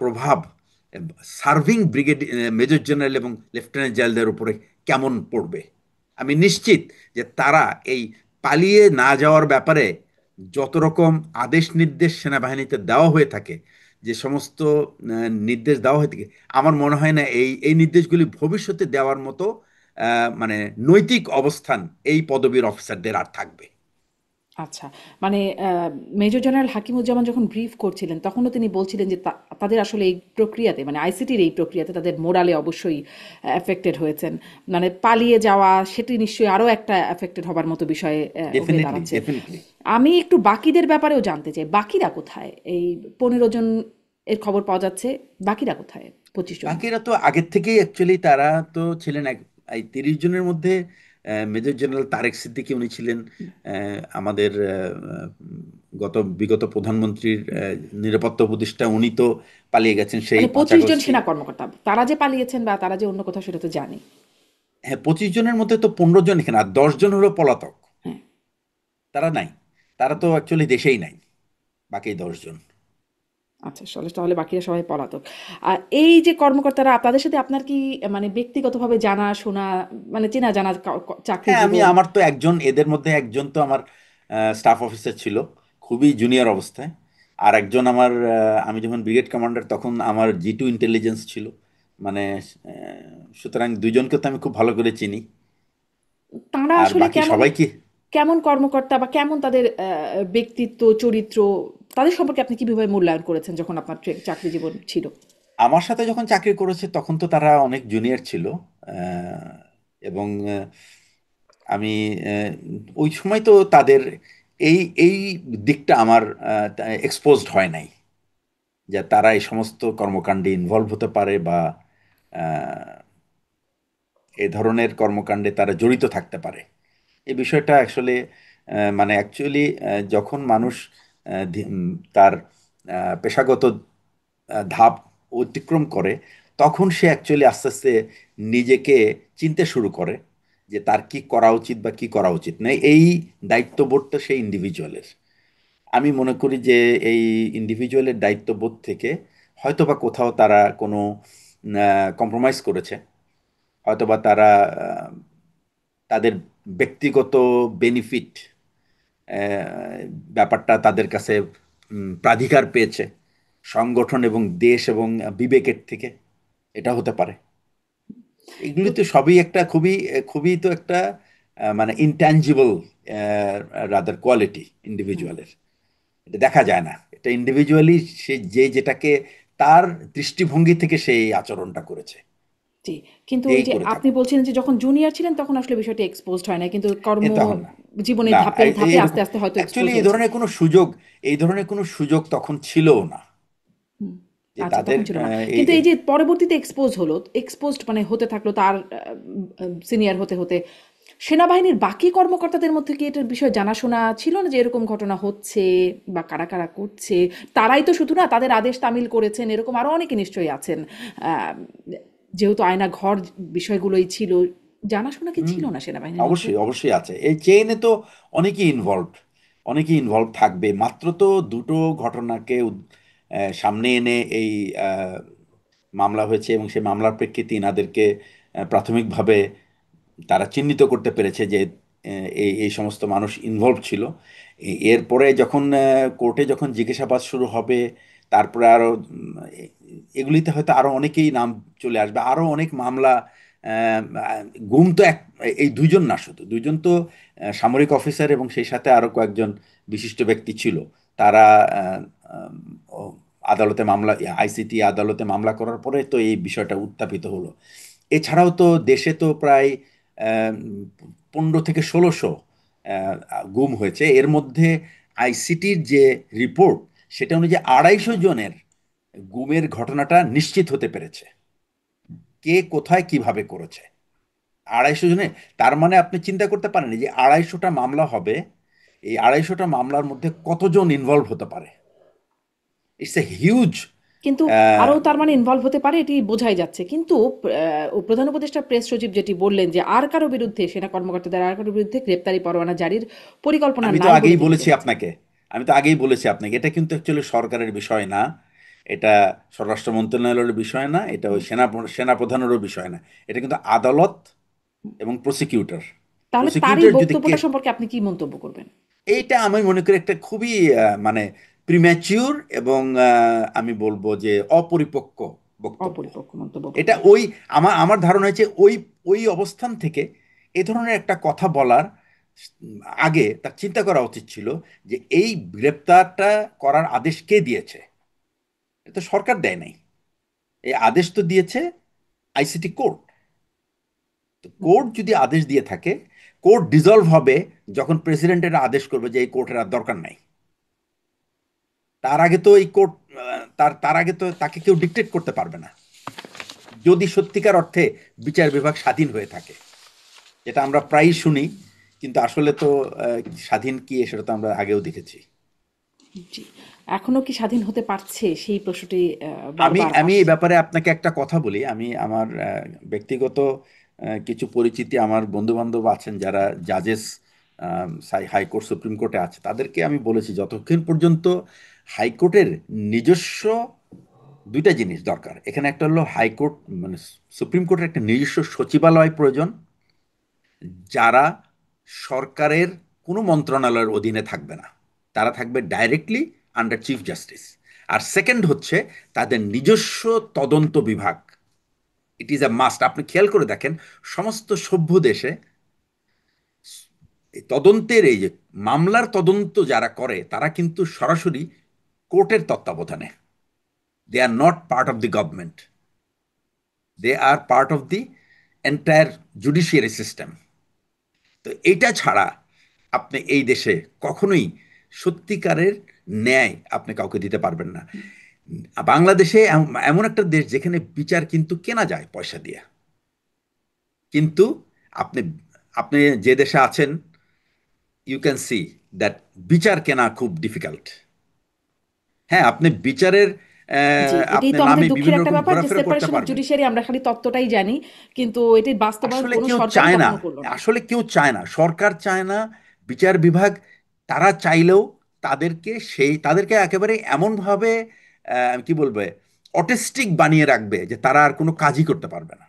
প্রভাব সার্ভিং ব্রিগেড মেজর জেনারেল এবং লেফটেন্যান্ট জেনারেলদের উপরে কেমন পড়বে। আমি নিশ্চিত যে তারা এই পালিয়ে না যাওয়ার ব্যাপারে যত রকম আদেশ নির্দেশ সেনাবাহিনীতে দেওয়া হয়ে থাকে, যে সমস্ত নির্দেশ দেওয়া হয়ে থাকে, আমার মনে হয় না এই নির্দেশগুলি ভবিষ্যতে দেওয়ার মতো মানে নৈতিক অবস্থান এই পদবীর অফিসারদের আর থাকবে। আচ্ছা, মানে মেজর জেনারেল হাকিমুজ্জামান যখন ব্রিফ করছিলেন তখনও তিনি বলছিলেন যে তাদের আসলে এই প্রক্রিয়াতে, মানে আইসিটির এই প্রক্রিয়াতে তাদের মোরালে অবশ্যই এফেক্টেড হয়েছেন। মানে পালিয়ে যাওয়া সেটি নিশ্চয়ই আরও একটা এফেক্টেড হবার মতো বিষয়ে হয়ে ডেফিনেটলি, দাঁড়াচ্ছে। ডেফিনেটলি। আমি একটু বাকিদের ব্যাপারেও জানতে চাই, বাকিরা কোথায়? এই 15 জন এর খবর পাওয়া যাচ্ছে, বাকিরা কোথায়? 25 জনের বাকিরা মধ্যে। তো আগের থেকেই অ্যাকচুয়ালি তারা তো ছিলেন এই 30 জনের মধ্যে। মেজর জেনারেল তারেক সিদ্দিকী উনি ছিলেন আমাদের বিগত প্রধানমন্ত্রীর নিরাপত্তা উপদেষ্টা। উনি তো পালিয়ে গেছেন সেই মানে 25 জন 5 আগস্টে। সেনা কর্মকর্তা তারা যে পালিয়েছেন বা তারা যে অন্য কোথাও, সেটা তো জানি। হ্যাঁ, 25 জনের মধ্যে তো 15 জন এখানে, আর 10 জন হলো পলাতক। হ্যাঁ। তারা নাই, তারা তো অ্যাকচুয়ালি দেশেই নাই, বাকি 10 জন। আচ্ছা, তাহলে বাকিরা সবাই পলাতক। আর এই যে কর্মকর্তারা, তাদের সাথে আপনার কি মানে ব্যক্তিগতভাবে জানা শোনা, মানে চেনা জানা চাকরি হ্যাঁ, জীবন? আমার তো একজন, এদের মধ্যে একজন তো আমার স্টাফ অফিসার ছিল, খুবই জুনিয়র অবস্থায়। আর একজন আমার, আমি যখন ব্রিগেড কমান্ডার তখন আমার G2 ইন্টেলিজেন্স ছিল। মানে সুতরাং দুইজনকে তো আমি খুব ভালো করে চিনি। তাঁরা আর আসলে বাকি কেমন, সবাই কি, কেমন কর্মকর্তা বা কেমন তাদের ব্যক্তিত্ব, চরিত্র, তাদের সম্পর্কে আপনি কিভাবে মূল্যায়ন করেছেন যখন আপনার চাকরি জীবন ছিল? আমার সাথে যখন চাকরি করেছে তখন তো তারা অনেক জুনিয়র ছিল। আহ, এবং আমি ওই সময় তো তাদের এই এই দিকটা আমার এক্সপোজড হয় নাই, যে তারা এই সমস্ত কর্মকাণ্ডে ইনভলভ হতে পারে বা আহ, এ ধরনের কর্মকাণ্ডে তারা জড়িত থাকতে পারে। এই বিষয়টা আসলে মানে অ্যাকচুয়ালি যখন মানুষ তার পেশাগত ধাপ অতিক্রম করে, তখন সে অ্যাকচুয়ালি আস্তে আস্তে নিজেকে চিনতে শুরু করে যে তার কি করা উচিত বা কি করা উচিত নয়। এই দায়িত্ববোধটা সেই ইন্ডিভিজুয়ালের। আমি মনে করি যে এই ইন্ডিভিজুয়ালের দায়িত্ববোধ থেকে হয়তোবা কোথাও তারা কোনো কম্প্রোমাইজ করেছে। হয়তোবা তারা তাদের ব্যক্তিগত বেনিফিট ব্যাপারটা তাদের কাছে প্রাধিকার পেয়েছে সংগঠন এবং দেশ এবং বিবেকের থেকে। এটা হতে পারে। এগুলি তো সবই একটা খুবই খুবই তো একটা মানে ইনট্যাঞ্জিবল রাদার কোয়ালিটি ইন্ডিভিজুয়ালের। এটা দেখা যায় না। এটা ইন্ডিভিজুয়ালি সে যেটাকে তার দৃষ্টিভঙ্গি থেকে সেই আচরণটা করেছে, জি, কিন্তু ওই যেই যে করে আপনি থাকুক। বলছিলেন যে যখন জুনিয়র ছিলেন তখন আসলে বিষয়টি এক্সপোজড হয় না, কিন্তু কর্ম তখন না, জীবনের না, ধাপে ধাপে আস্তে এইরকম আস্তে হয়তো এক্সপোজ অ্যাকচুয়ালি হয়েছে। এই ধরনের কোনো সুযোগ তখন ছিলও না, হুম। যে আচ্ছা, তাদের তখন ছিল না। কিন্তু এই যে পরবর্তীতে এক্সপোজ হলো, এক্সপোজড মানে হতে থাকলো তার সিনিয়র হতে হতে, সেনাবাহিনীর বাকি কর্মকর্তাদের মধ্যে কি এটার বিষয়ে জানাশোনা ছিল না যে এরকম ঘটনা হচ্ছে বা কারা কারা করছে? তারাই তো শুধু না, তাদের আদেশ তামিল করেছেন এরকম আরো অনেকে নিশ্চয়ই আছেন। আহ, যেহেতু আয়না ঘর বিষয়গুলোই ছিল, জানাশোনা কি হুম, ছিল না সেনাবাহিনীর মধ্যে? অবশ্যই, অবশ্যই আছে। এই চেইনে তো অনেকেই ইনভলভ, অনেকেই ইনভলভ থাকবে। মাত্র তো দুটো ঘটনাকে সামনে এনে এই মামলা হয়েছে এবং সেই মামলার প্রেক্ষিতে ইনাদেরকে প্রাথমিকভাবে তারা চিহ্নিত করতে পেরেছে যে এই এই সমস্ত মানুষ ইনভলভ ছিল। এরপরে যখন কোর্টে যখন জিজ্ঞাসাবাদ শুরু হবে, তারপরে আরও এগুলিতে হয়তো আরও অনেকেই নাম চলে আসবে, আরও অনেক মামলা। আহ, গুম তো এই দুইজন না, শুধু দুইজন তো সামরিক অফিসার এবং সেই সাথে আরও কয়েকজন বিশিষ্ট ব্যক্তি ছিল। তারা আহ, আহ, ও আদালতে মামলা, আইসিটি আদালতে মামলা করার পরে তো এই বিষয়টা উত্থাপিত হলো। এছাড়াও তো দেশে তো প্রায় 1500 থেকে 1600 গুম হয়েছে। এর মধ্যে আইসিটির যে রিপোর্ট, সেটা অনুযায়ী 250 জনের গুমের ঘটনাটা নিশ্চিত হতে পেরেছে, কে কোথায় কিভাবে করেছে। 250 জনে, তার মানে আপনি চিন্তা করতে পারেন যে 250টা মামলা হবে, এই 250টা মামলার মধ্যে কতজন ইনভলভ হতে পারে। It's a huge. কিন্তু আরও তার মানে ইনভলভ হতে পারে, এটি বোঝাই যাচ্ছে। কিন্তু প্রধান উপদেষ্টা প্রেস সচিব যেটি বললেন যে আর কারো বিরুদ্ধে, সেনা কর্মকর্তাদের আর কারো বিরুদ্ধে গ্রেপ্তারি পরোয়ানা জারির পরিকল্পনা আমি তো নাই বলে আগেই তিনি বলেছি বলেছেন। আপনাকে, এটা কিন্তু অ্যাকচুয়ালি সরকারের বিষয় না, এটা স্বরাষ্ট্র মন্ত্রণালয়ের বিষয় না, এটা ওই সেনাপ্রধানেরও বিষয় না। এটা কিন্তু আদালত এবং প্রসিকিউটর। তাহলে তারই প্রসিকিউটর যদি বক্তব্যটা কেস, সম্পর্কে আপনি কি মন্তব্য করবেন? এইটা আমি মনে করি একটা খুবই মানে প্রিম্যাচিউর এবং আমি বলবো যে অপরিপক্ক বক্তব্য। অপরিপক্ক মন্তব্য এটা বলবেন। ওই আমার আমার ধারণা হচ্ছে ওই ওই অবস্থান থেকে এ ধরনের একটা কথা বলার আগে তার চিন্তা করা উচিত ছিল যে এই গ্রেপ্তারটা করার আদেশ কে দিয়েছে। এটা তো সরকার দেয় নাই, এই আদেশ তো দিয়েছে আইসিটি কোর্ট। তো কোর্ট যদি আদেশ দিয়ে থাকে, কোর্ট ডিসলভ হবে যখন প্রেসিডেন্টের আদেশ করবে যে এই কোর্টের আর দরকার নাই। তার আগে তো এই কোর্ট, তার তার আগে তো তাকে কেউ ডিক্টেট করতে পারবে না, যদি সত্যিকার অর্থে বিচার বিভাগ স্বাধীন হয়ে থাকে, যেটা আমরা প্রায়ই শুনি। কিন্তু আসলে তো স্বাধীন কি সেটা তো আমরা আগেও দেখেছি। জি। এখনো কি স্বাধীন হতে পারছে, সেই প্রশ্নটি আমি বারবার আমি এই আসছে। ব্যাপারে আপনাকে একটা কথা বলি। আমি আমার ব্যক্তিগত কিছু পরিচিতি, আমার বন্ধু বান্ধব আছেন যারা জাজেস হাইকোর্ট সুপ্রিম কোর্টে আছে, তাদেরকে আমি বলেছি যতক্ষণ পর্যন্ত হাইকোর্টের নিজস্ব দুইটা জিনিস দরকার এখানে। একটা হলো হাইকোর্ট, মানে সুপ্রিম কোর্টের একটা নিজস্ব সচিবালয় প্রয়োজন, যারা সরকারের কোনো মন্ত্রণালয়ের অধীনে থাকবে না, তারা থাকবে ডাইরেক্টলি আন্ডার চিফ জাস্টিস। আর সেকেন্ড হচ্ছে তাদের নিজস্ব তদন্ত বিভাগ। It is a must. আপনি খেয়াল করে দেখেন, সমস্ত সভ্য দেশে এই তদন্তের, এই যে মামলার তদন্ত যারা করে, তারা কিন্তু সরাসরি কোর্টের তত্ত্বাবধানে। They are not part of the government, they are part of the entire judiciary system. তো এইটা ছাড়া আপনি এই দেশে কখনোই সত্যিকারের ন্যায় আপনি কাউকে দিতে পারবেন না। বাংলাদেশে এমন একটা দেশ যেখানে বিচার কিন্তু কেনা যায় পয়সা দিয়ে। কিন্তু আপনি আপনি যে দেশে আছেন, ইউ ক্যান সি দ্যাট বিচার কেনা খুব ডিফিকাল্ট। হ্যাঁ, আপনি বিচারের জি, এটাই আপনি তো আমাদের নামে দুঃখের বিভিন্ন একটা রকম ব্যাপার যে ঘোরাফেরা করতে সেপারেশন অফ পারবেন। জুডিশিয়ারি আমরা খালি তত্ত্বটাই জানি, কিন্তু এটির বাস্তবায়ন আসলে কোনো কেউ সরকারই চায় না, কখনো করলো না। আসলে কেউ চায় না, সরকার চায় না, বিচার বিভাগ তারা চাইলেও তাদেরকে একেবারে এমনভাবে কি বলবে, অটিস্টিক বানিয়ে রাখবে যে তারা আর কোনো কাজই করতে পারবে না।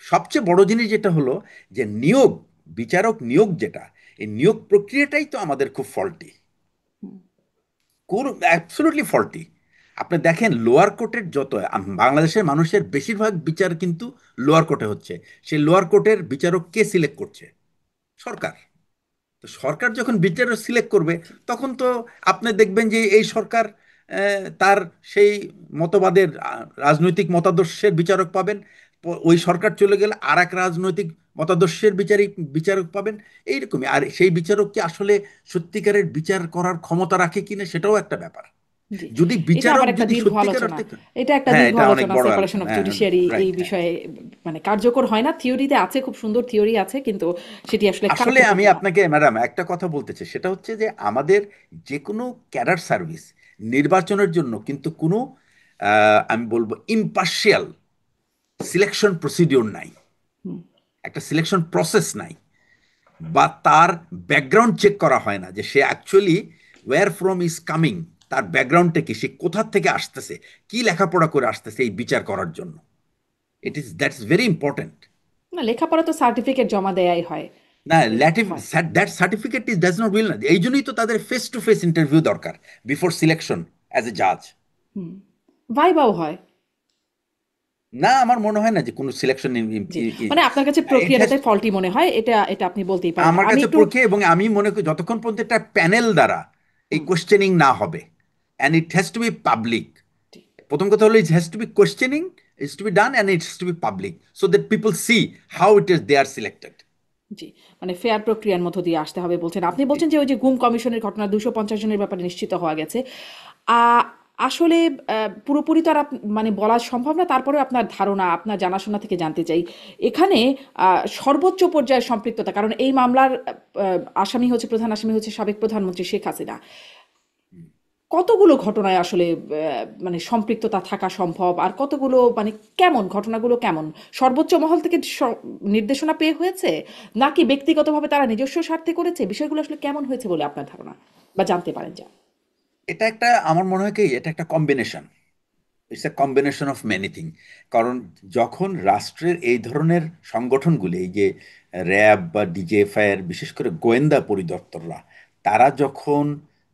সবচেয়ে বড় জিনিস যেটা হলো যে নিয়োগ, বিচারক নিয়োগ যেটা, এই নিয়োগ প্রক্রিয়াটাই তো আমাদের খুব ফল্টি, অ্যাবসলুটলি ফল্টি। আপনি দেখেন লোয়ার কোর্টের যত বাংলাদেশের মানুষের বেশিরভাগ বিচার কিন্তু লোয়ার কোর্টে হচ্ছে। সেই লোয়ার কোর্টের বিচারক কে সিলেক্ট করছে? সরকার। তো সরকার যখন বিচারক সিলেক্ট করবে, তখন তো আপনি দেখবেন যে এই সরকার তার সেই মতবাদের রাজনৈতিক মতাদর্শের বিচারক পাবেন, ওই সরকার চলে গেলে আর এক রাজনৈতিক মতাদর্শের বিচারক পাবেন। এইরকমই। আর সেই বিচারক কি আসলে সত্যিকারের বিচার করার ক্ষমতা রাখে কিনা, সেটাও একটা ব্যাপার। জি, যদি এটা বিচারক আবার একটা যদি দীর্ঘ সত্যিকার আলোচনা। অর্থে, এটা একটা হ্যাঁ, দীর্ঘ এটা অনেক আলোচনা, বড় সেপারেশন অফ আলোচনা। হ্যাঁ, জুডিশিয়ারি এই রাইট, হ্যাঁ। বিষয়ে মানে কার্যকর হয় না। থিওরিতে আছে, খুব সুন্দর থিওরি আছে, কিন্তু সেটি আসলে আসলে আমি কার্যকর না। আপনাকে ম্যাডাম একটা কথা বলতে চাই, সেটা হচ্ছে যে আমাদের যে কোনো ক্যাডার সার্ভিস নির্বাচনের জন্য কিন্তু কোনো আমি বলবো ইম্পার্শিয়াল সিলেকশন প্রসিডিওর নাই, একটা সিলেকশন প্রসেস নাই, বা তার ব্যাকগ্রাউন্ড চেক করা হয় না যে সে actually where from is coming, তার ব্যাকগ্রাউন্ডটা কি, সে কোথা থেকে আসতেছে, কি লেখাপড়া করে আসতেছে এই বিচার করার জন্য। That's very important. না, লেখাপড়া তো সার্টিফিকেট জমা দেয়াই হয়। না, এ, ল্যাটিভ হয়। That certificate is does not will না, এই জন্যই তো তাদের ফেস টু ফেস ইন্টারভিউ দরকার বিফোর সিলেকশন অ্যাজ এ জাজ। হুম। ভাইবাও হয়। না, আমার মনে হয় না যে কোনো সিলেকশন। জি, মানে আপনার কাছে ইট হ্যাজ, প্রক্রিয়াটাতে ফল্টি মনে হয়, এটা এটা আপনি বলতেই পারেন। আমার আমি কাছে একটু পরীক্ষা, এবং আমি মনে করি যতক্ষণ পর্যন্ত একটা প্যানেল দ্বারা এই হুম, কোশ্চেনিং না হবে, and it has to be public. জি, প্রথম কথা হলো it has to be questioning, it's to be done and it's to be public, so that people see how it is they are selected. জি। মানে fair প্রক্রিয়ার মধ্য দিয়ে আসতে হবে বলছেন। আপনি বলছেন যে ওই যে গুম কমিশনের ঘটনা 250 জনের ব্যাপারে নিশ্চিত হওয়া গেছে। আ আসলে পুরোপুরি তো আর মানে বলা সম্ভব না। তারপরেও আপনার ধারণা, আপনার জানাশোনা থেকে জানতে চাই। এখানে আ সর্বোচ্চ পর্যায়ের সম্পৃক্ততা, কারণ এই মামলার আসামি হচ্ছে, প্রধান আসামি হচ্ছে সাবেক প্রধানমন্ত্রী শেখ হাসিনা। কতগুলো ঘটনায় আসলে মানে সম্পৃক্ততা থাকা সম্ভব, আর কতগুলো মানে কেমন ঘটনাগুলো কেমন সর্বোচ্চ মহল থেকে নির্দেশনা পেয়ে হয়েছে, নাকি ব্যক্তিগতভাবে তারা নিজস্ব স্বার্থে করেছে, বিষয়গুলো আসলে কেমন হয়েছে বলে আপনার ধারণা বা জানতে পারেন যা? এটা একটা, আমার মনে হয় কি, এটা একটা combination, it's a combination of many thing. কারণ যখন রাষ্ট্রের এই ধরনের সংগঠনগুলি, এই যে র্যাব বা ডিজিএফআই এর বিশেষ করে গোয়েন্দা পরিদপ্তররা, তারা যখন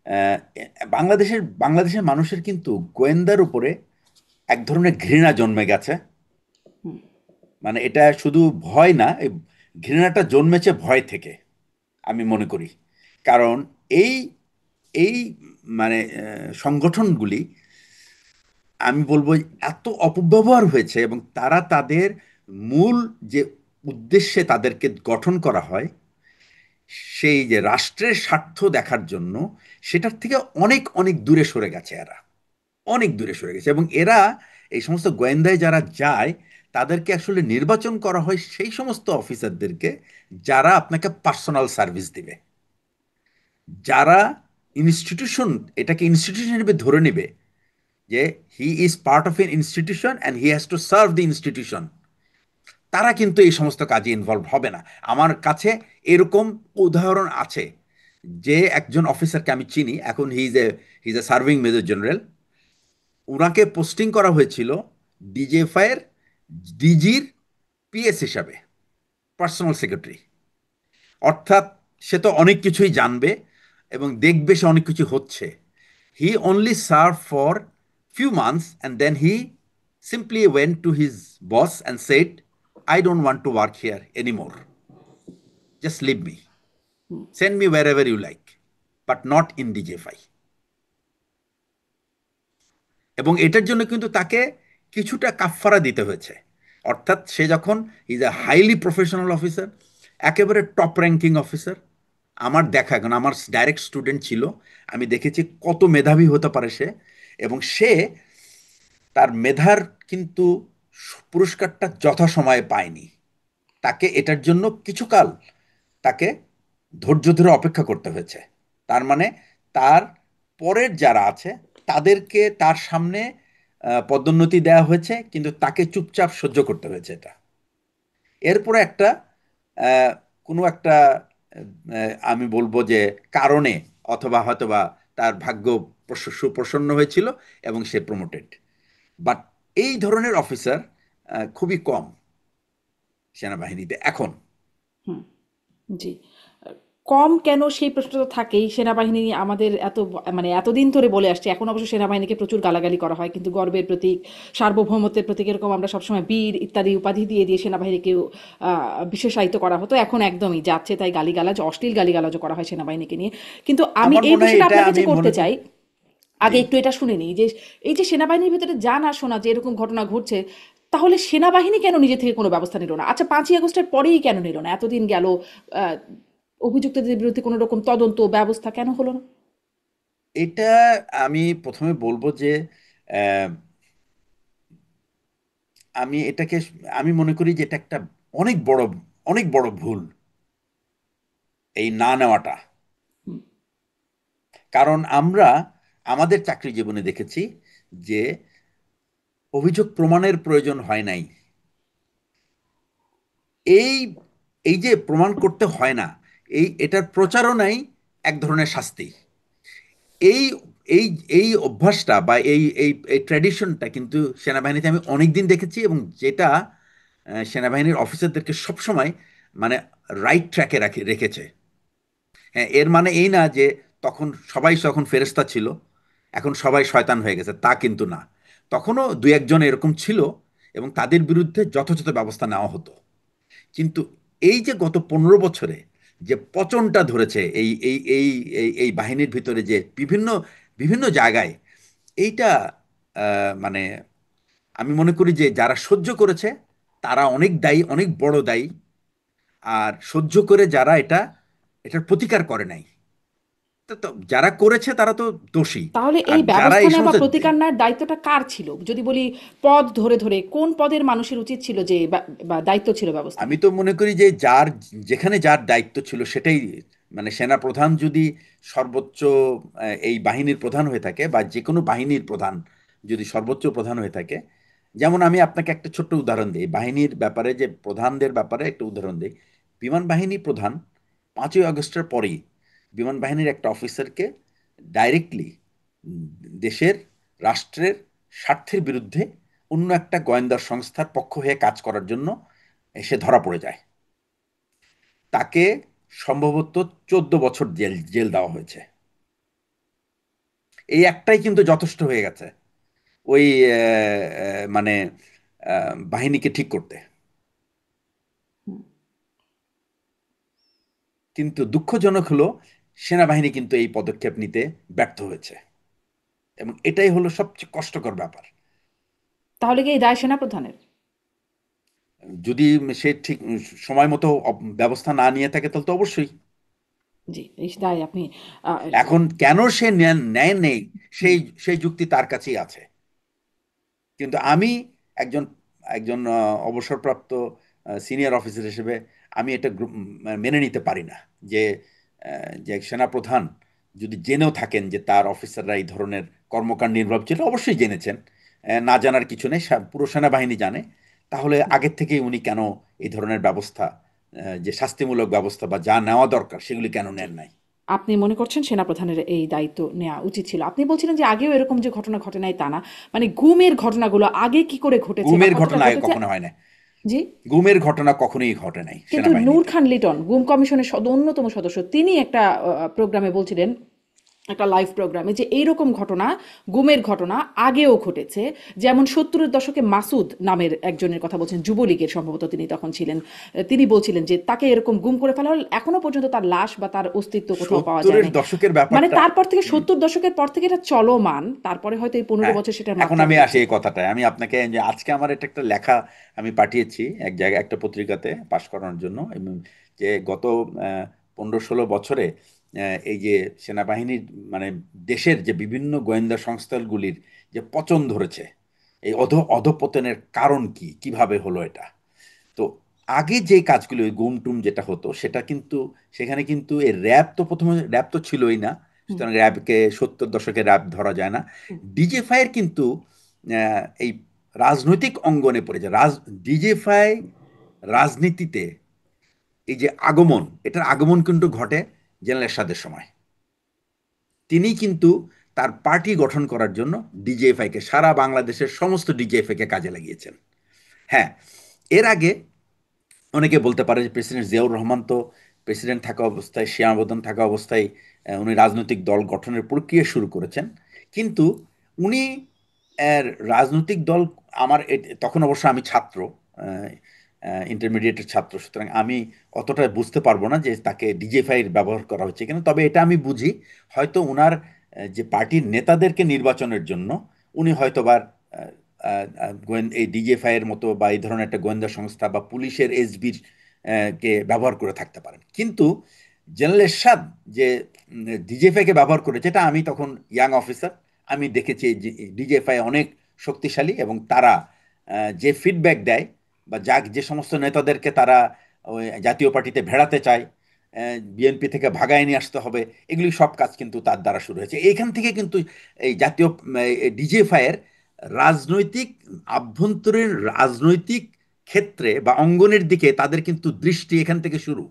আহ, বাংলাদেশের মানুষের কিন্তু গোয়েন্দার উপরে এক ধরনের ঘৃণা জন্মে গেছে। মানে এটা শুধু ভয় না, এই ঘৃণাটা জন্মেছে ভয় থেকে, আমি মনে করি। কারণ এই এই মানে সংগঠনগুলি, আমি বলবো এত অপব্যবহার হয়েছে, এবং তারা তাদের মূল যে উদ্দেশ্যে তাদেরকে গঠন করা হয়, সেই যে রাষ্ট্রের স্বার্থ দেখার জন্য, সেটার থেকে অনেক অনেক দূরে সরে গেছে এরা, অনেক দূরে সরে গেছে। এবং এরা এই সমস্ত গোয়েন্দায় যারা যায়, তাদেরকে আসলে নির্বাচন করা হয় সেই সমস্ত অফিসারদেরকে যারা আপনাকে পার্সোনাল সার্ভিস দিবে, যারা ইনস্টিটিউশন, এটাকে ইনস্টিটিউশন হিসেবে ধরে নেবে যে he is part of N institution and he has to serve the institution, তারা কিন্তু এই সমস্ত কাজে ইনভলভ হবে না। আমার কাছে এরকম উদাহরণ আছে যে একজন অফিসারকে আমি চিনি, এখন he is a serving major general. ওনাকে পোস্টিং করা হয়েছিল ডিজিএফআই এর ডিজির পিএস হিসাবে, পার্সোনাল সেক্রেটারি। অর্থাৎ সে তো অনেক কিছুই জানবে এবং দেখবে সে অনেক কিছু হচ্ছে। He only serve for few months and then he simply went to his boss and said, I don't want to work here anymore. Just leave me. Send me wherever you like, but not in DJFI. এবং এটার জন্য কিন্তু তাকে কিছুটা কাফফারা দিতে হয়েছে। অর্থাৎ সে যখন is a highly professional officer, একেবারে টপ র্যাঙ্কিং অফিসার, আমার দেখা, এখন আমার ডাইরেক্ট স্টুডেন্ট ছিল, আমি দেখেছি কত মেধাবী হতে পারে সে। এবং সে তার মেধার কিন্তু পুরস্কারটা যথাসময়ে পায়নি। তাকে এটার জন্য কিছুকাল তাকে ধৈর্য ধরে অপেক্ষা করতে হয়েছে। তার মানে তার পরের যারা আছে তাদেরকে তার সামনে পদোন্নতি দেওয়া হয়েছে, কিন্তু তাকে চুপচাপ সহ্য করতে হয়েছে এটা। এরপরে একটা কোনো একটা আমি বলবো যে কারণে, অথবা হয়তোবা তার ভাগ্য সুপ্রসন্ন হয়েছিল এবং সে প্রমোটেড। বাট এই ধরনের অফিসার খুবই কম সেনাবাহিনীতে এখন। হুম, জি। কম কেন সেই প্রশ্ন তো থাকেই। সেনাবাহিনী আমাদের এত মানে এতদিন ধরে বলে আসছে। এখন অবশ্য সেনাবাহিনীকে প্রচুর গালাগালি করা হয়। কিন্তু গর্বের প্রতীক, সার্বভৌমত্বের প্রতীক, এরকম আমরা সবসময় বীর ইত্যাদি উপাধি দিয়ে দিয়ে সেনাবাহিনীকেও বিশেষায়িত করা হতো। এখন একদমই যাচ্ছে তাই গালিগালাজ, অশ্লীল গালিগালাজও করা হয় সেনাবাহিনীকে নিয়ে। কিন্তু আমি আমার এই মনে হয় প্রশ্নটা এটা আপনার কাছে আমি করতে মনে করি। চাই। জি। আগে একটু এটা শুনে নিই যে এই যে সেনাবাহিনীর ভেতরে জানা শোনা যে এরকম ঘটনা ঘটছে, তাহলে সেনাবাহিনী কেন নিজে থেকে কোনো ব্যবস্থা নিল না? আচ্ছা, 5ই আগস্টের পরেই কেন নিল না? এতদিন গেল, আহ, অভিযুক্তদের বিরুদ্ধে কোনো রকম তদন্ত ব্যবস্থা কেন হলো না? এটা আমি প্রথমে বলবো যে আহ, আমি এটাকে, আমি মনে করি যে এটা একটা অনেক বড়, অনেক বড় ভুল এই না নেওয়াটা। কারণ আমরা আমাদের চাকরি জীবনে দেখেছি যে অভিযোগ প্রমাণের প্রয়োজন হয় নাই। এই এই যে প্রমাণ করতে হয় না, এটার প্রচারণাই এক ধরনের শাস্তি। এই এই এই অভ্যাসটা বা এই এই এই ট্র্যাডিশনটা কিন্তু সেনাবাহিনীতে আমি অনেক দিন দেখেছি, এবং যেটা সেনাবাহিনীর অফিসারদেরকে সবসময় মানে রাইট ট্র্যাকে রেখেছে। হ্যাঁ, এর মানে এই না যে তখন ফেরেশতা ছিল, এখন সবাই শয়তান হয়ে গেছে, তা কিন্তু না। তখনও দু একজন এরকম ছিল, এবং তাদের বিরুদ্ধে যথাযথ ব্যবস্থা নেওয়া হতো। কিন্তু এই যে গত 15 বছরে যে পচনটা ধরেছে এই এই এই এই এই বাহিনীর ভিতরে, যে বিভিন্ন বিভিন্ন জায়গায়, এইটা মানে আমি মনে করি যে যারা সহ্য করেছে তারা অনেক দায়ী, অনেক বড় দায়ী। আর সহ্য করে যারা এটার প্রতিকার করে নাই, তো যারা করেছে তারা তো দোষী। তাহলে আর এই যারা ব্যবস্থা এই নেওয়া বা সমস্ত প্রতিকার নেওয়ার দায়িত্বটা কার ছিল? যদি বলি পদ ধরে ধরে কোন পদের মানুষের উচিত ছিল যে বা দায়িত্ব ছিল ব্যবস্থা আমি নেওয়া? তো মনে করি যে যেখানে যার দায়িত্ব ছিল সেটাই, মানে সেনা প্রধান যদি সর্বোচ্চ এই বাহিনীর প্রধান হয়ে থাকে, বা যে কোনো বাহিনীর প্রধান যদি সর্বোচ্চ প্রধান হয়ে থাকে, যেমন আমি আপনাকে একটা ছোট্ট উদাহরণ দিই বাহিনীর ব্যাপারে, যে প্রধানদের ব্যাপারে একটা উদাহরণ দিই। বিমান বাহিনী প্রধান 5ই আগস্টের পরেই বিমান বাহিনীর একটা অফিসারকে ডাইরেক্টলি দেশের, রাষ্ট্রের স্বার্থের বিরুদ্ধে অন্য একটা গোয়েন্দা সংস্থার পক্ষ হয়ে কাজ করার জন্য সে ধরা পড়ে যায়। তাকে সম্ভবত 14 বছর জেল জেল দেওয়া হয়েছে। এই একটাই কিন্তু যথেষ্ট হয়ে গেছে ওই মানে বাহিনীকে ঠিক করতে। কিন্তু দুঃখজনক হলো সেনাবাহিনী কিন্তু এই পদক্ষেপ নিতে ব্যর্থ হয়েছে, এবং এটাই হলো সবচেয়ে কষ্টকর ব্যাপার। তাহলে কি এই দায় সেনাপ্রধানের? যদি সে ঠিক সময় মতো ব্যবস্থা না নিয়ে থাকে তাহলে তো অবশ্যই। জি, এই দায় আপনি আহ, এখন কেন সে নেয় নেই, হুম, সেই সেই যুক্তি তার কাছেই আছে। কিন্তু আমি একজন একজন অবসরপ্রাপ্ত সিনিয়র অফিসার হিসেবে আমি এটা মেনে নিতে পারি না যে যে সেনাপ্রধান যদি জেনেও থাকেন যে তার অফিসাররা এই ধরনের কর্মকাণ্ড নির্ভর ছিল, অবশ্যই জেনেছেন, না জানার কিছু নেই, পুরো সেনাবাহিনী জানে, তাহলে আগের থেকেই উনি কেন এই ধরনের ব্যবস্থা, যে শাস্তিমূলক ব্যবস্থা বা যা নেওয়া দরকার সেগুলি কেন জি। নেন নাই? আপনি মনে করছেন সেনাপ্রধানের এই দায়িত্ব নেওয়া উচিত ছিল। আপনি বলছিলেন যে আগেও এরকম যে ঘটনা ঘটে নাই তা না। মানে গুমের ঘটনাগুলো আগে কি করে ঘটেছে বা গুমের কতটা ঘটনা আগে ঘটেছে? কখনো হয় না। জি। গুমের ঘটনা কখনোই ঘটে নাই কিন্তু নূর সেনাবাহিনীতে। খান লিটন গুম কমিশনের অন্যতম সদস্য, তিনি একটা প্রোগ্রামে বলছিলেন, একটা লাইভ প্রোগ্রামে, যে এইরকম ঘটনা, গুমের ঘটনা আগেও ঘটেছে। যেমন 70-এর দশকে মাসুদ নামের একজনের কথা বলছেন, যুবলীগের সম্ভবত তিনি তখন ছিলেন। তিনি বলছিলেন যে তাকে এরকম গুম করে ফেলা হল, এখনো পর্যন্ত তার লাশ বা তার অস্তিত্ব কোথাও পাওয়া যায় 70-এর নাই। দশকের মানে ব্যাপারটা। তারপর থেকে হুম, 70 দশকের পর থেকে এটা চলমান, তারপরে হয়তো এই 15 বছর সেটার এখন মাত্রা আমি আসি বেড়েছে। এই কথাটায়। আমি আপনাকে যে আজকে আমার এটা একটা লেখা আমি পাঠিয়েছি এক জায়গায় একটা পত্রিকাতে পাশ করানোর জন্য, এবং যে গত 15-16 বছরে এই যে সেনাবাহিনীর, মানে দেশের যে বিভিন্ন গোয়েন্দা সংস্থাগুলির যে পতন ধরেছে, এই অধঃপতনের কারণ কি, কিভাবে হলো এটা। তো আগে যে কাজগুলো, ওই গুম টুম যেটা হতো সেটা কিন্তু, সেখানে কিন্তু এই র্যাব তো প্রথমে, র্যাব তো ছিলই না, হুম, সুতরাং র্যাবকে 70 দশকের র্যাব ধরা যায় না। হুম, ডিজেফাইয়ের কিন্তু এই রাজনৈতিক অঙ্গনে পড়েছে ডিজেফাই রাজনীতিতে, এই যে আগমন, এটার আগমন কিন্তু ঘটে জেনারেল এরশাদের সময়। তিনি কিন্তু তার পার্টি গঠন করার জন্য ডিজিএফআইকে, সারা বাংলাদেশের সমস্ত ডিজিএফআইকে কাজে লাগিয়েছেন। হ্যাঁ, এর আগে অনেকে বলতে পারে যে প্রেসিডেন্ট জিয়াউর রহমান তো প্রেসিডেন্ট থাকা অবস্থায়, সীমাবদ্ধ থাকা অবস্থায় উনি রাজনৈতিক দল গঠনের প্রক্রিয়া শুরু করেছেন। কিন্তু উনি রাজনৈতিক দল, তখন অবশ্য আমি ছাত্র, ইন্টারমিডিয়েটের ছাত্র, সুতরাং আমি অতটা বুঝতে পারবো না যে তাকে ডিজেফাইয়ের ব্যবহার করা হচ্ছে কেন। তবে এটা আমি বুঝি, হয়তো উনার যে পার্টির নেতাদেরকে নির্বাচনের জন্য উনি হয়তোবা এই ডিজিএফআই এর মতো বা এই ধরনের একটা গোয়েন্দা সংস্থা বা পুলিশের এসবির কে ব্যবহার করে থাকতে পারেন। কিন্তু জেনারেল এরশাদ যে ডিজিএফআই কে ব্যবহার করে, যেটা আমি তখন ইয়াং অফিসার, আমি দেখেছি ডিজিএফআই অনেক শক্তিশালী, এবং তারা যে ফিডব্যাক দেয় বা যে সমস্ত নেতাদেরকে তারা ওই জাতীয় পার্টিতে ভেড়াতে চায়, বিএনপি থেকে ভাগায় নিয়ে আসতে হবে, এগুলি সব কাজ কিন্তু তার দ্বারা শুরু হয়েছে। এইখান থেকে কিন্তু এই জাতীয় ডিজিএফআই এর রাজনৈতিক, আভ্যন্তরীণ রাজনৈতিক ক্ষেত্রে বা অঙ্গনের দিকে তাদের কিন্তু দৃষ্টি এখান থেকে শুরু।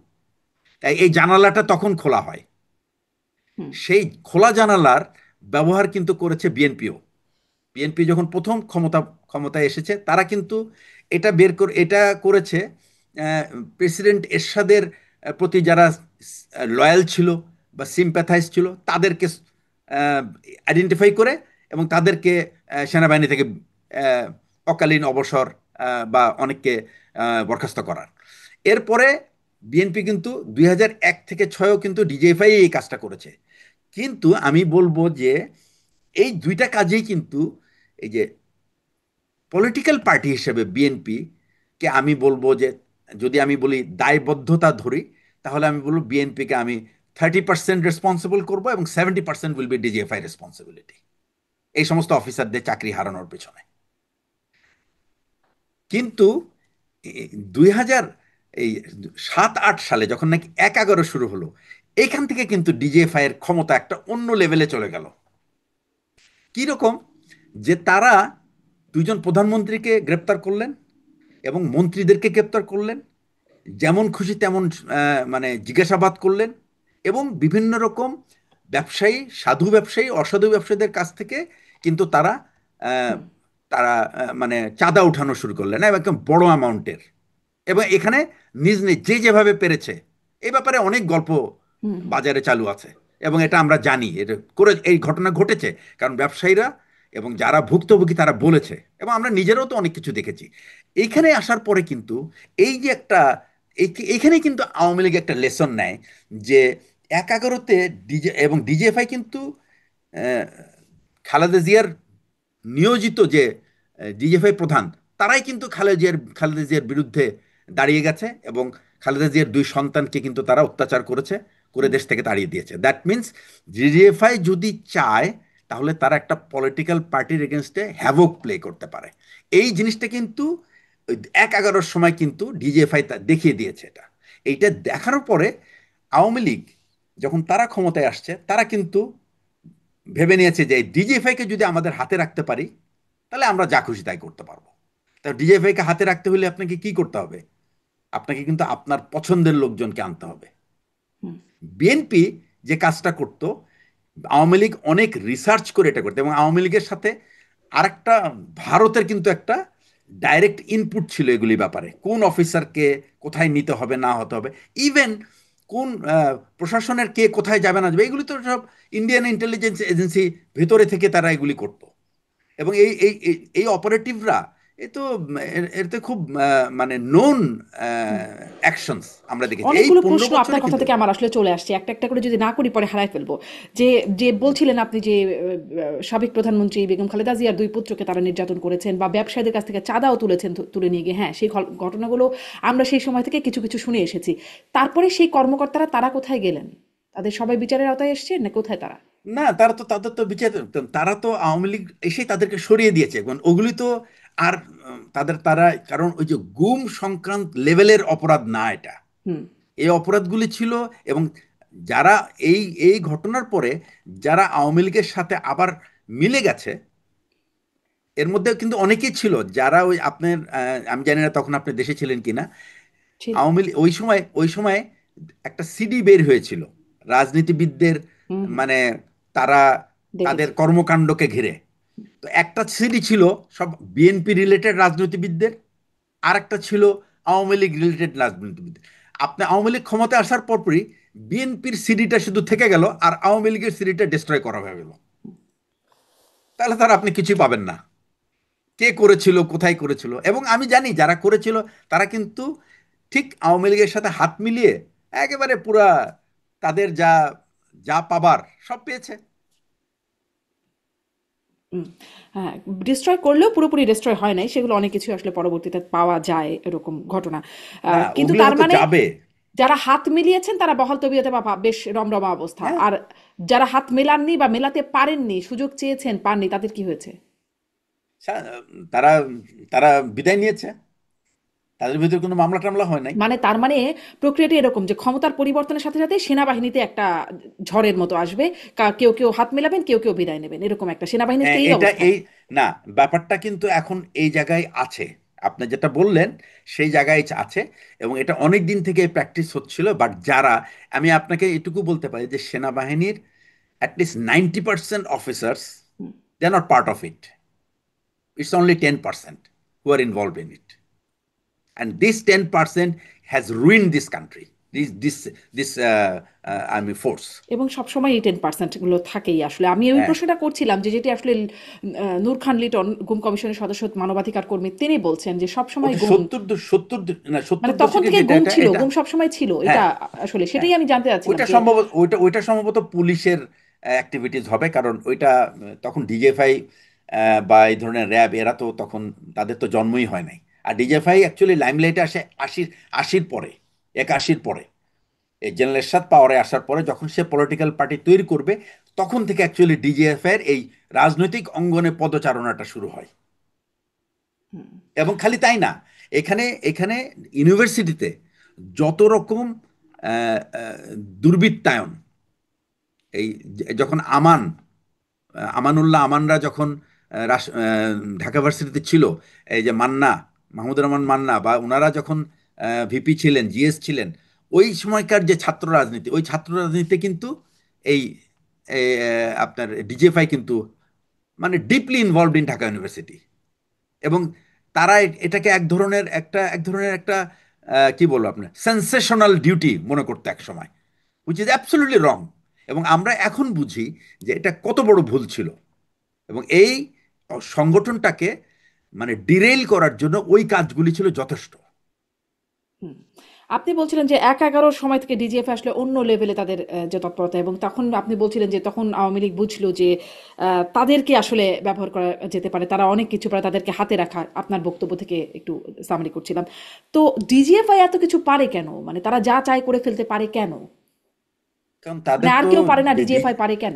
তাই এই জানালাটা তখন খোলা হয়। হুম। সেই খোলা জানালার ব্যবহার কিন্তু করেছে বিএনপিও। বিএনপি যখন প্রথম ক্ষমতায় এসেছে তারা কিন্তু এটা করেছে প্রেসিডেন্ট এরশাদের প্রতি যারা লয়াল ছিল বা সিম্প্যাথাইজ ছিল তাদেরকে আইডেন্টিফাই করে এবং তাদেরকে সেনাবাহিনী থেকে আহ, অকালীন অবসর বা অনেককে বরখাস্ত করার। এরপরে বিএনপি কিন্তু 2001 থেকে 6ও কিন্তু ডিজিএফআই এই কাজটা করেছে। কিন্তু আমি বলবো যে এই দুইটা কাজেই কিন্তু এই যে পলিটিক্যাল পার্টি হিসেবে বিএনপি কে আমি বলবো যে, যদি আমি বলি দায়বদ্ধতা ধরি, তাহলে আমি বলবো বিএনপিকে আমি 30% রেসপন্সিবল করবো এবং 70% উইল বি ডিজিএফআই রেসপন্সিবিলিটি এই সমস্ত অফিসারদের চাকরি হারানোর পেছনে। কিন্তু 2000 এই 7-8 সালে যখন নাকি 1-11 শুরু হলো, এইখান থেকে কিন্তু ডিজিএফআই এর ক্ষমতা একটা অন্য লেভেলে চলে গেল। কি রকম? যে তারা দুইজন প্রধানমন্ত্রীকে গ্রেপ্তার করলেন এবং মন্ত্রীদেরকে গ্রেপ্তার করলেন, যেমন খুশি তেমন মানে জিজ্ঞাসাবাদ করলেন এবং বিভিন্ন রকম ব্যবসায়ী, সাধু ব্যবসায়ী, অসাধু ব্যবসায়ীদের কাছ থেকে কিন্তু তারা আহ, হুম তারা মানে চাঁদা উঠানো শুরু করলেন, একদম বড় অ্যামাউন্টের। এবং এখানে নিজ নিজ যে যেভাবে পেরেছে, এই ব্যাপারে অনেক গল্প হুম হুম বাজারে চালু আছে এবং এটা আমরা জানি, এটা করে এই ঘটনা ঘটেছে। কারণ ব্যবসায়ীরা এবং যারা ভুক্তভোগী তারা বলেছে এবং আমরা নিজেরাও তো অনেক কিছু দেখেছি। এইখানে আসার পরে কিন্তু এই যে একটা এইখানে কিন্তু আওয়ামী লীগ একটা লেসন নেয় যে 1-11-তে এবং ডিজিএফআই কিন্তু আহ, খালেদা জিয়ার নিয়োজিত যে ডিজিএফআই প্রধান, তারাই কিন্তু খালেদা জিয়ার বিরুদ্ধে দাঁড়িয়ে গেছে এবং খালেদা জিয়ার দুই সন্তানকে কিন্তু তারা অত্যাচার করেছে, করে হুম দেশ থেকে তাড়িয়ে দিয়েছে। দ্যাট মিন্স ডিজিএফআই যদি চায় তাহলে তারা একটা পলিটিক্যাল পার্টির এগেনস্টে হ্যাভক প্লে করতে পারে। এই জিনিসটা কিন্তু ওই 1-11-র সময় কিন্তু ডিজিএফআই দেখিয়ে দিয়েছে। এইটা দেখার পরে আওয়ামী লীগ যখন তারা ক্ষমতায় আসছে, তারা কিন্তু ভেবে নিয়েছে যে ডিজিএফআই কে যদি আমাদের হাতে রাখতে পারি তাহলে আমরা যা খুশি তাই করতে পারবো। তা ডিজিএফআই কে হাতে রাখতে হলে আপনাকে কি করতে হবে? আপনাকে কিন্তু আপনার পছন্দের লোকজনকে আনতে হবে। হুম বিএনপি যে কাজটা করতো, আওয়ামী লীগ অনেক রিসার্চ করে এটা করতো এবং আওয়ামী লীগের সাথে আরেকটা ভারতের কিন্তু একটা ডাইরেক্ট ইনপুট ছিল এগুলি ব্যাপারে, কোন অফিসারকে কোথায় নিতে হবে না হতে হবে, ইভেন কোন প্রশাসনের কে কোথায় যাবে না যাবে, এগুলি তো সব ইন্ডিয়ান ইন্টেলিজেন্স এজেন্সি ভেতরে থেকে তারা এগুলি করতো। এবং এই এই এই এই অপারেটিভরা এ তো এতে খুব মানে নোন হুম অ্যাকশনস আমরা দেখেছি এই অনেকগুলো 15 প্রশ্ন বছরে আপনার কথা কিন্তু। থেকে আমার আসলে চলে আসছে, একটা একটা করে যদি না করি পরে হারাই ফেলবো। যে যে বলছিলেন আপনি যে সাবেক প্রধানমন্ত্রী বেগম খালেদা জিয়ার দুই পুত্রকে তারা নির্যাতন করেছেন বা ব্যবসায়ীদের কাছ থেকে চাঁদাও তুলেছেন, তুলে নিয়ে গিয়ে, হ্যাঁ সেই ঘটনাগুলো আমরা সেই সময় থেকে কিছু কিছু শুনে এসেছি। তারপরে সেই কর্মকর্তারা তারা কোথায় গেলেন? তাদের সবাই বিচারের আওতায় এসছেন না কোথায় তারা? না, তাদের তো বিচার, তারা তো আওয়ামী লীগ এসেই তাদেরকে সরিয়ে দিয়েছে এবং ওগুলি তো আর তারা, কারণ ওই যে গুম সংক্রান্ত লেভেলের অপরাধ না এটা। হুম এই অপরাধগুলি ছিল এবং যারা এই এই ঘটনার পরে যারা আওয়ামী লীগের সাথে আবার মিলে গেছে, এর মধ্যে কিন্তু অনেকেই ছিল যারা ওই আপনার আমি জানি না তখন আপনি দেশে ছিলেন কিনা। ছিলাম। আওয়ামী লীগ ওই সময় একটা সিডি বের হয়েছিল রাজনীতিবিদদের, হুম হুম মানে তারা তাদের দেখেছি। কর্মকাণ্ডকে ঘিরে। তো একটা সিডি ছিল সব বিএনপি রিলেটেড রাজনীতিবিদদের, আর একটা ছিল আওয়ামী লীগ রিলেটেড রাজনীতিবিদদের। আপনি আওয়ামী লীগ ক্ষমতায় আসার পরপরই বিএনপির সিডিটা শুধু থেকে গেল আর আওয়ামী লীগের সিডিটা ডিস্ট্রয় করা হয়ে গেল। তাহলে তার আপনি কিছুই পাবেন না, কে করেছিল কোথায় করেছিল। এবং আমি জানি যারা করেছিল তারা কিন্তু ঠিক আওয়ামী লীগের সাথে হাত মিলিয়ে একেবারে পুরা তাদের যা যা পাবার সব পেয়েছে। হুম, হ্যাঁ, ডিস্ট্রয় করলেও পুরোপুরি ডিস্ট্রয় হয় নাই। সেগুলো অনেক কিছু আসলে পরবর্তীতে পাওয়া যায় এরকম ঘটনা। না, কিন্তু ওগুলো তার হয়তো মানে যাবে। যারা হাত মিলিয়েছেন তারা বহাল তবিয়তে বা বেশ রমরমা অবস্থা। হ্যাঁ, আর যারা হাত মেলাননি বা মেলাতে পারেননি, সুযোগ চেয়েছেন, পাননি, তাদের কি হয়েছে? সা- তারা তারা বিদায় নিয়েছে, তাদের ভিতরে কোনো মামলা টামলা হয় নাই। মানে তার মানে প্রক্রিয়াটি এরকম যে ক্ষমতার পরিবর্তনের সাথে সাথে সেনাবাহিনীতে একটা ঝড়ের মতো আসবে। কেউ কেউ হাত মেলাবেন, কেউ কেউ বিদায় নেবেন, এরকম একটা সেনাবাহিনীর তো হ্যাঁ, এই এটা অবস্থা। এই না, ব্যাপারটা কিন্তু এখন এই জায়গায় আছে। আপনি যেটা বললেন সেই জায়গায় আছে এবং এটা অনেক দিন থেকে প্র্যাকটিস হচ্ছিল। বাট যারা, আমি আপনাকে এটুকু বলতে পারি যে সেনাবাহিনীর at least 90% officers, they're not part of it. It's only 10% who are involved in it. And this 10% has ruined this country, this I mean, force. এবং সবসময় এই 10% গুলো থাকেই আসলে। আমি ওই হ্যাঁ, প্রশ্নটা করছিলাম যে যেটি আসলে নূর খান লিটন গুম কমিশনের সদস্য মানবাধিকার কর্মী তিনি বলছেন যে সবসময় ওটা গুম, 70 না মানে 70 তখন দশকে থেকে যেটা গুম এটা ছিল, এটা গুম সবসময় ছিল, এটা হ্যাঁ, আসলে হ্যাঁ, সেটাই আমি জানতে চাচ্ছিলাম ওইটা যে সম্ভবত ওইটা সম্ভবত পুলিশের অ্যাক্টিভিটিস হবে, কারণ ওইটা তখন ডিজিএফআই বা এই ধরনের র্যাব এরা তো তখন তাদের তো জন্মই হয় নাই। আর ডিজিএফআই অ্যাকচুয়ালি লাইমলাইটে আসে আশির পরে, 81-র পরে, এই জেনারেল এরশাদ পাওয়ারে আসার পরে যখন সে পলিটিক্যাল পার্টি তৈরি করবে, তখন থেকে অ্যাকচুয়ালি ডিজিএফআই এর এই রাজনৈতিক অঙ্গনে পদচারণাটা শুরু হয়। এবং খালি তাই না, এখানে এখানে ইউনিভার্সিটিতে যত রকম দুর্বৃত্তায়ন, এই যখন আমানুল্লাহ আমানরা যখন ঢাকা ভার্সিটিতে ছিল, এই যে মাহমুদুর রহমান মান্না বা ওনারা যখন ভিপি ছিলেন, জিএস ছিলেন, ওই সময়কার যে ছাত্র রাজনীতি, ওই ছাত্র রাজনীতিতে কিন্তু এই এই, আপনার ডিজিএফআই কিন্তু মানে deeply involved in Dhaka university. এবং তারা এটাকে এক ধরনের একটা কি বলবো আপনার সেন্সেশনাল ডিউটি মনে করতো এক সময়, উইচ ইজ অ্যাবসলিউটলি রং। এবং আমরা এখন বুঝি যে এটা কত বড় ভুল ছিল। এবং এই সংগঠনটাকে মানে ডিরেইল করার জন্য ওই কাজগুলি ছিল যথেষ্ট। হুম। আপনি বলছিলেন যে ১/১১ সময় থেকে ডিজিএফ আসলে অন্য লেভেলে তাদের যে তৎপরতা, এবং তখন আপনি বলছিলেন যে তখন আওয়ামী লীগ বুঝলো যে তাদেরকে আসলে ব্যবহার করা যেতে পারে, তারা অনেক কিছু পারে, তাদেরকে হাতে রাখা। আপনার বক্তব্য থেকে একটু সামারি করছিলাম। তো ডিজিএফআই এত কিছু পারে কেন? মানে তারা যা চায় করে ফেলতে পারে কেন? কারণ মানে তাদের আর তো কেউ পারে না, ডিজিএফআই পারে কেন?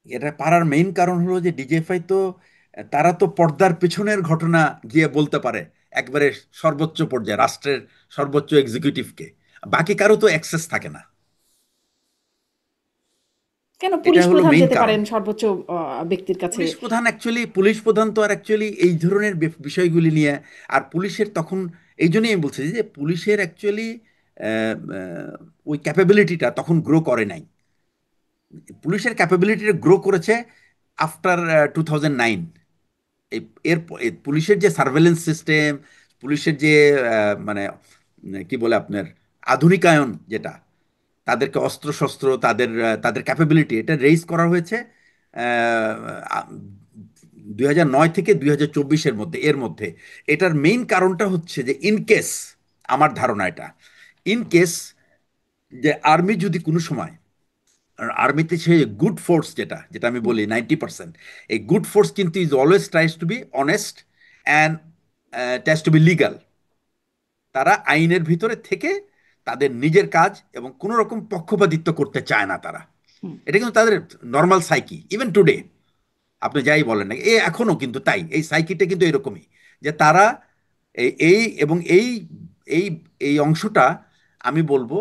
এটা পারার মেইন কারণ হলো যে ডিজিএফআই তো তারা তো পর্দার পেছনের ঘটনা গিয়ে বলতে পারে একবারে সর্বোচ্চ পর্যায়ে, রাষ্ট্রের সর্বোচ্চ এক্সিকিউটিভকে। বাকি কারো তো অ্যাক্সেস থাকে না। কেন এটা পুলিশ হলো প্রধান মেইন যেতে কারণ। পারেন সর্বোচ্চ ব্যক্তির কাছে? পুলিশ প্রধান তো আর অ্যাকচুয়ালি এই ধরনের বিষয়গুলি নিয়ে, আর পুলিশের তখন, এই জন্যই আমি বলছি যে পুলিশের অ্যাকচুয়ালি ওই ক্যাপাবিলিটিটা তখন গ্রো করে নাই। পুলিশের ক্যাপাবিলিটিটা গ্রো করেছে আফটার 2009। এই পুলিশের যে সার্ভেলেন্স সিস্টেম, পুলিশের যে মানে কি বলে আপনার আধুনিকায়ন, যেটা তাদেরকে অস্ত্র শস্ত্র, তাদের ক্যাপাবিলিটি, এটা রেইজ করা হয়েছে 2009 থেকে 2024-এর মধ্যে। এর মধ্যে এটার মেইন কারণটা হচ্ছে যে ইনকেস, আমার ধারণা এটা, ইনকেস যে আর্মি যদি কোনো সময়, আর আর্মিতে সে গুড ফোর্স, যেটা যেটা আমি হুম। বলি 90%, এই গুড ফোর্স কিন্তু is always tries to be honest and tries to be legal. তারা আইনের ভিতরে থেকে তাদের নিজের কাজ এবং কোনো রকম পক্ষপাতিত্ব করতে চায় না তারা। হুম। এটা কিন্তু তাদের নর্মাল সাইকি, ইভেন টুডে। আপনি যাই বলেন না, এখনো কিন্তু তাই, এই সাইকিটা কিন্তু এরকমই, যে তারা এই এই এই অংশটা আমি বলবো,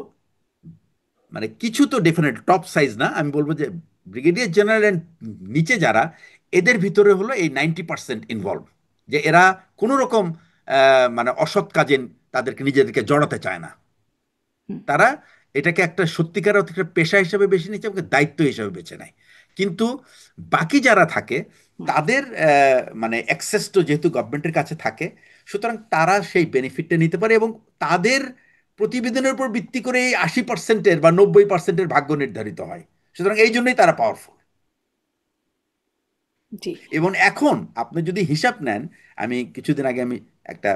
মানে কিছু তো ডেফিনেট টপ সাইজ না, আমি বলবো যে ব্রিগেডিয়ার জেনারেল এন্ড নিচে যারা, এদের ভিতরে হলো এই 90% ইনভলভ, যে এরা কোনো রকম মানে অসৎ কাজে তাদেরকে নিজেদেরকে জড়াতে চায় না। হুম। তারা এটাকে একটা সত্যিকার অর্থে পেশা হিসেবে বেছে নিচ্ছে, এবং দায়িত্ব হিসেবে বেছে নেয়। কিন্তু বাকি যারা থাকে হুম। তাদের মানে অ্যাক্সেস তো যেহেতু গভর্নমেন্টের কাছে থাকে, সুতরাং তারা সেই বেনিফিটটা নিতে পারে, এবং তাদের প্রতিবেদনের উপর ভিত্তি করে এই 80%-এর বা 90%-এর ভাগ্য নির্ধারিত হয়। সুতরাং এই জন্যই তারা পাওয়ারফুল। জি। এবং এখন আপনি যদি হিসাব নেন, আমি কিছুদিন আগে আমি একটা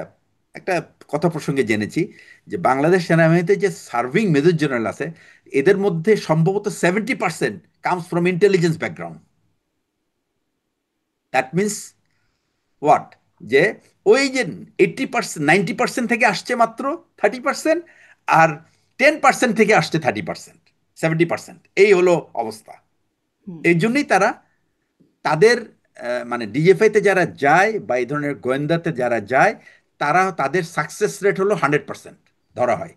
একটা কথা প্রসঙ্গে জেনেছি যে বাংলাদেশ সেনাবাহিনীতে যে সার্ভিং মেজর জেনারেল আছে, এদের মধ্যে সম্ভবত 70% comes from intelligence background. That means what, যে ওই যে 80%, 90% থেকে আসছে মাত্র 30%, আর 10% থেকে আসছে 30%, 70%, এই হলো অবস্থা। হুম। এই জন্যই তারা তাদের মানে ডিজিএফআইতে যারা যায় বা এই ধরনের গোয়েন্দাতে যারা যায়, তারা তাদের সাকসেস রেট হলো 100% ধরা হয়।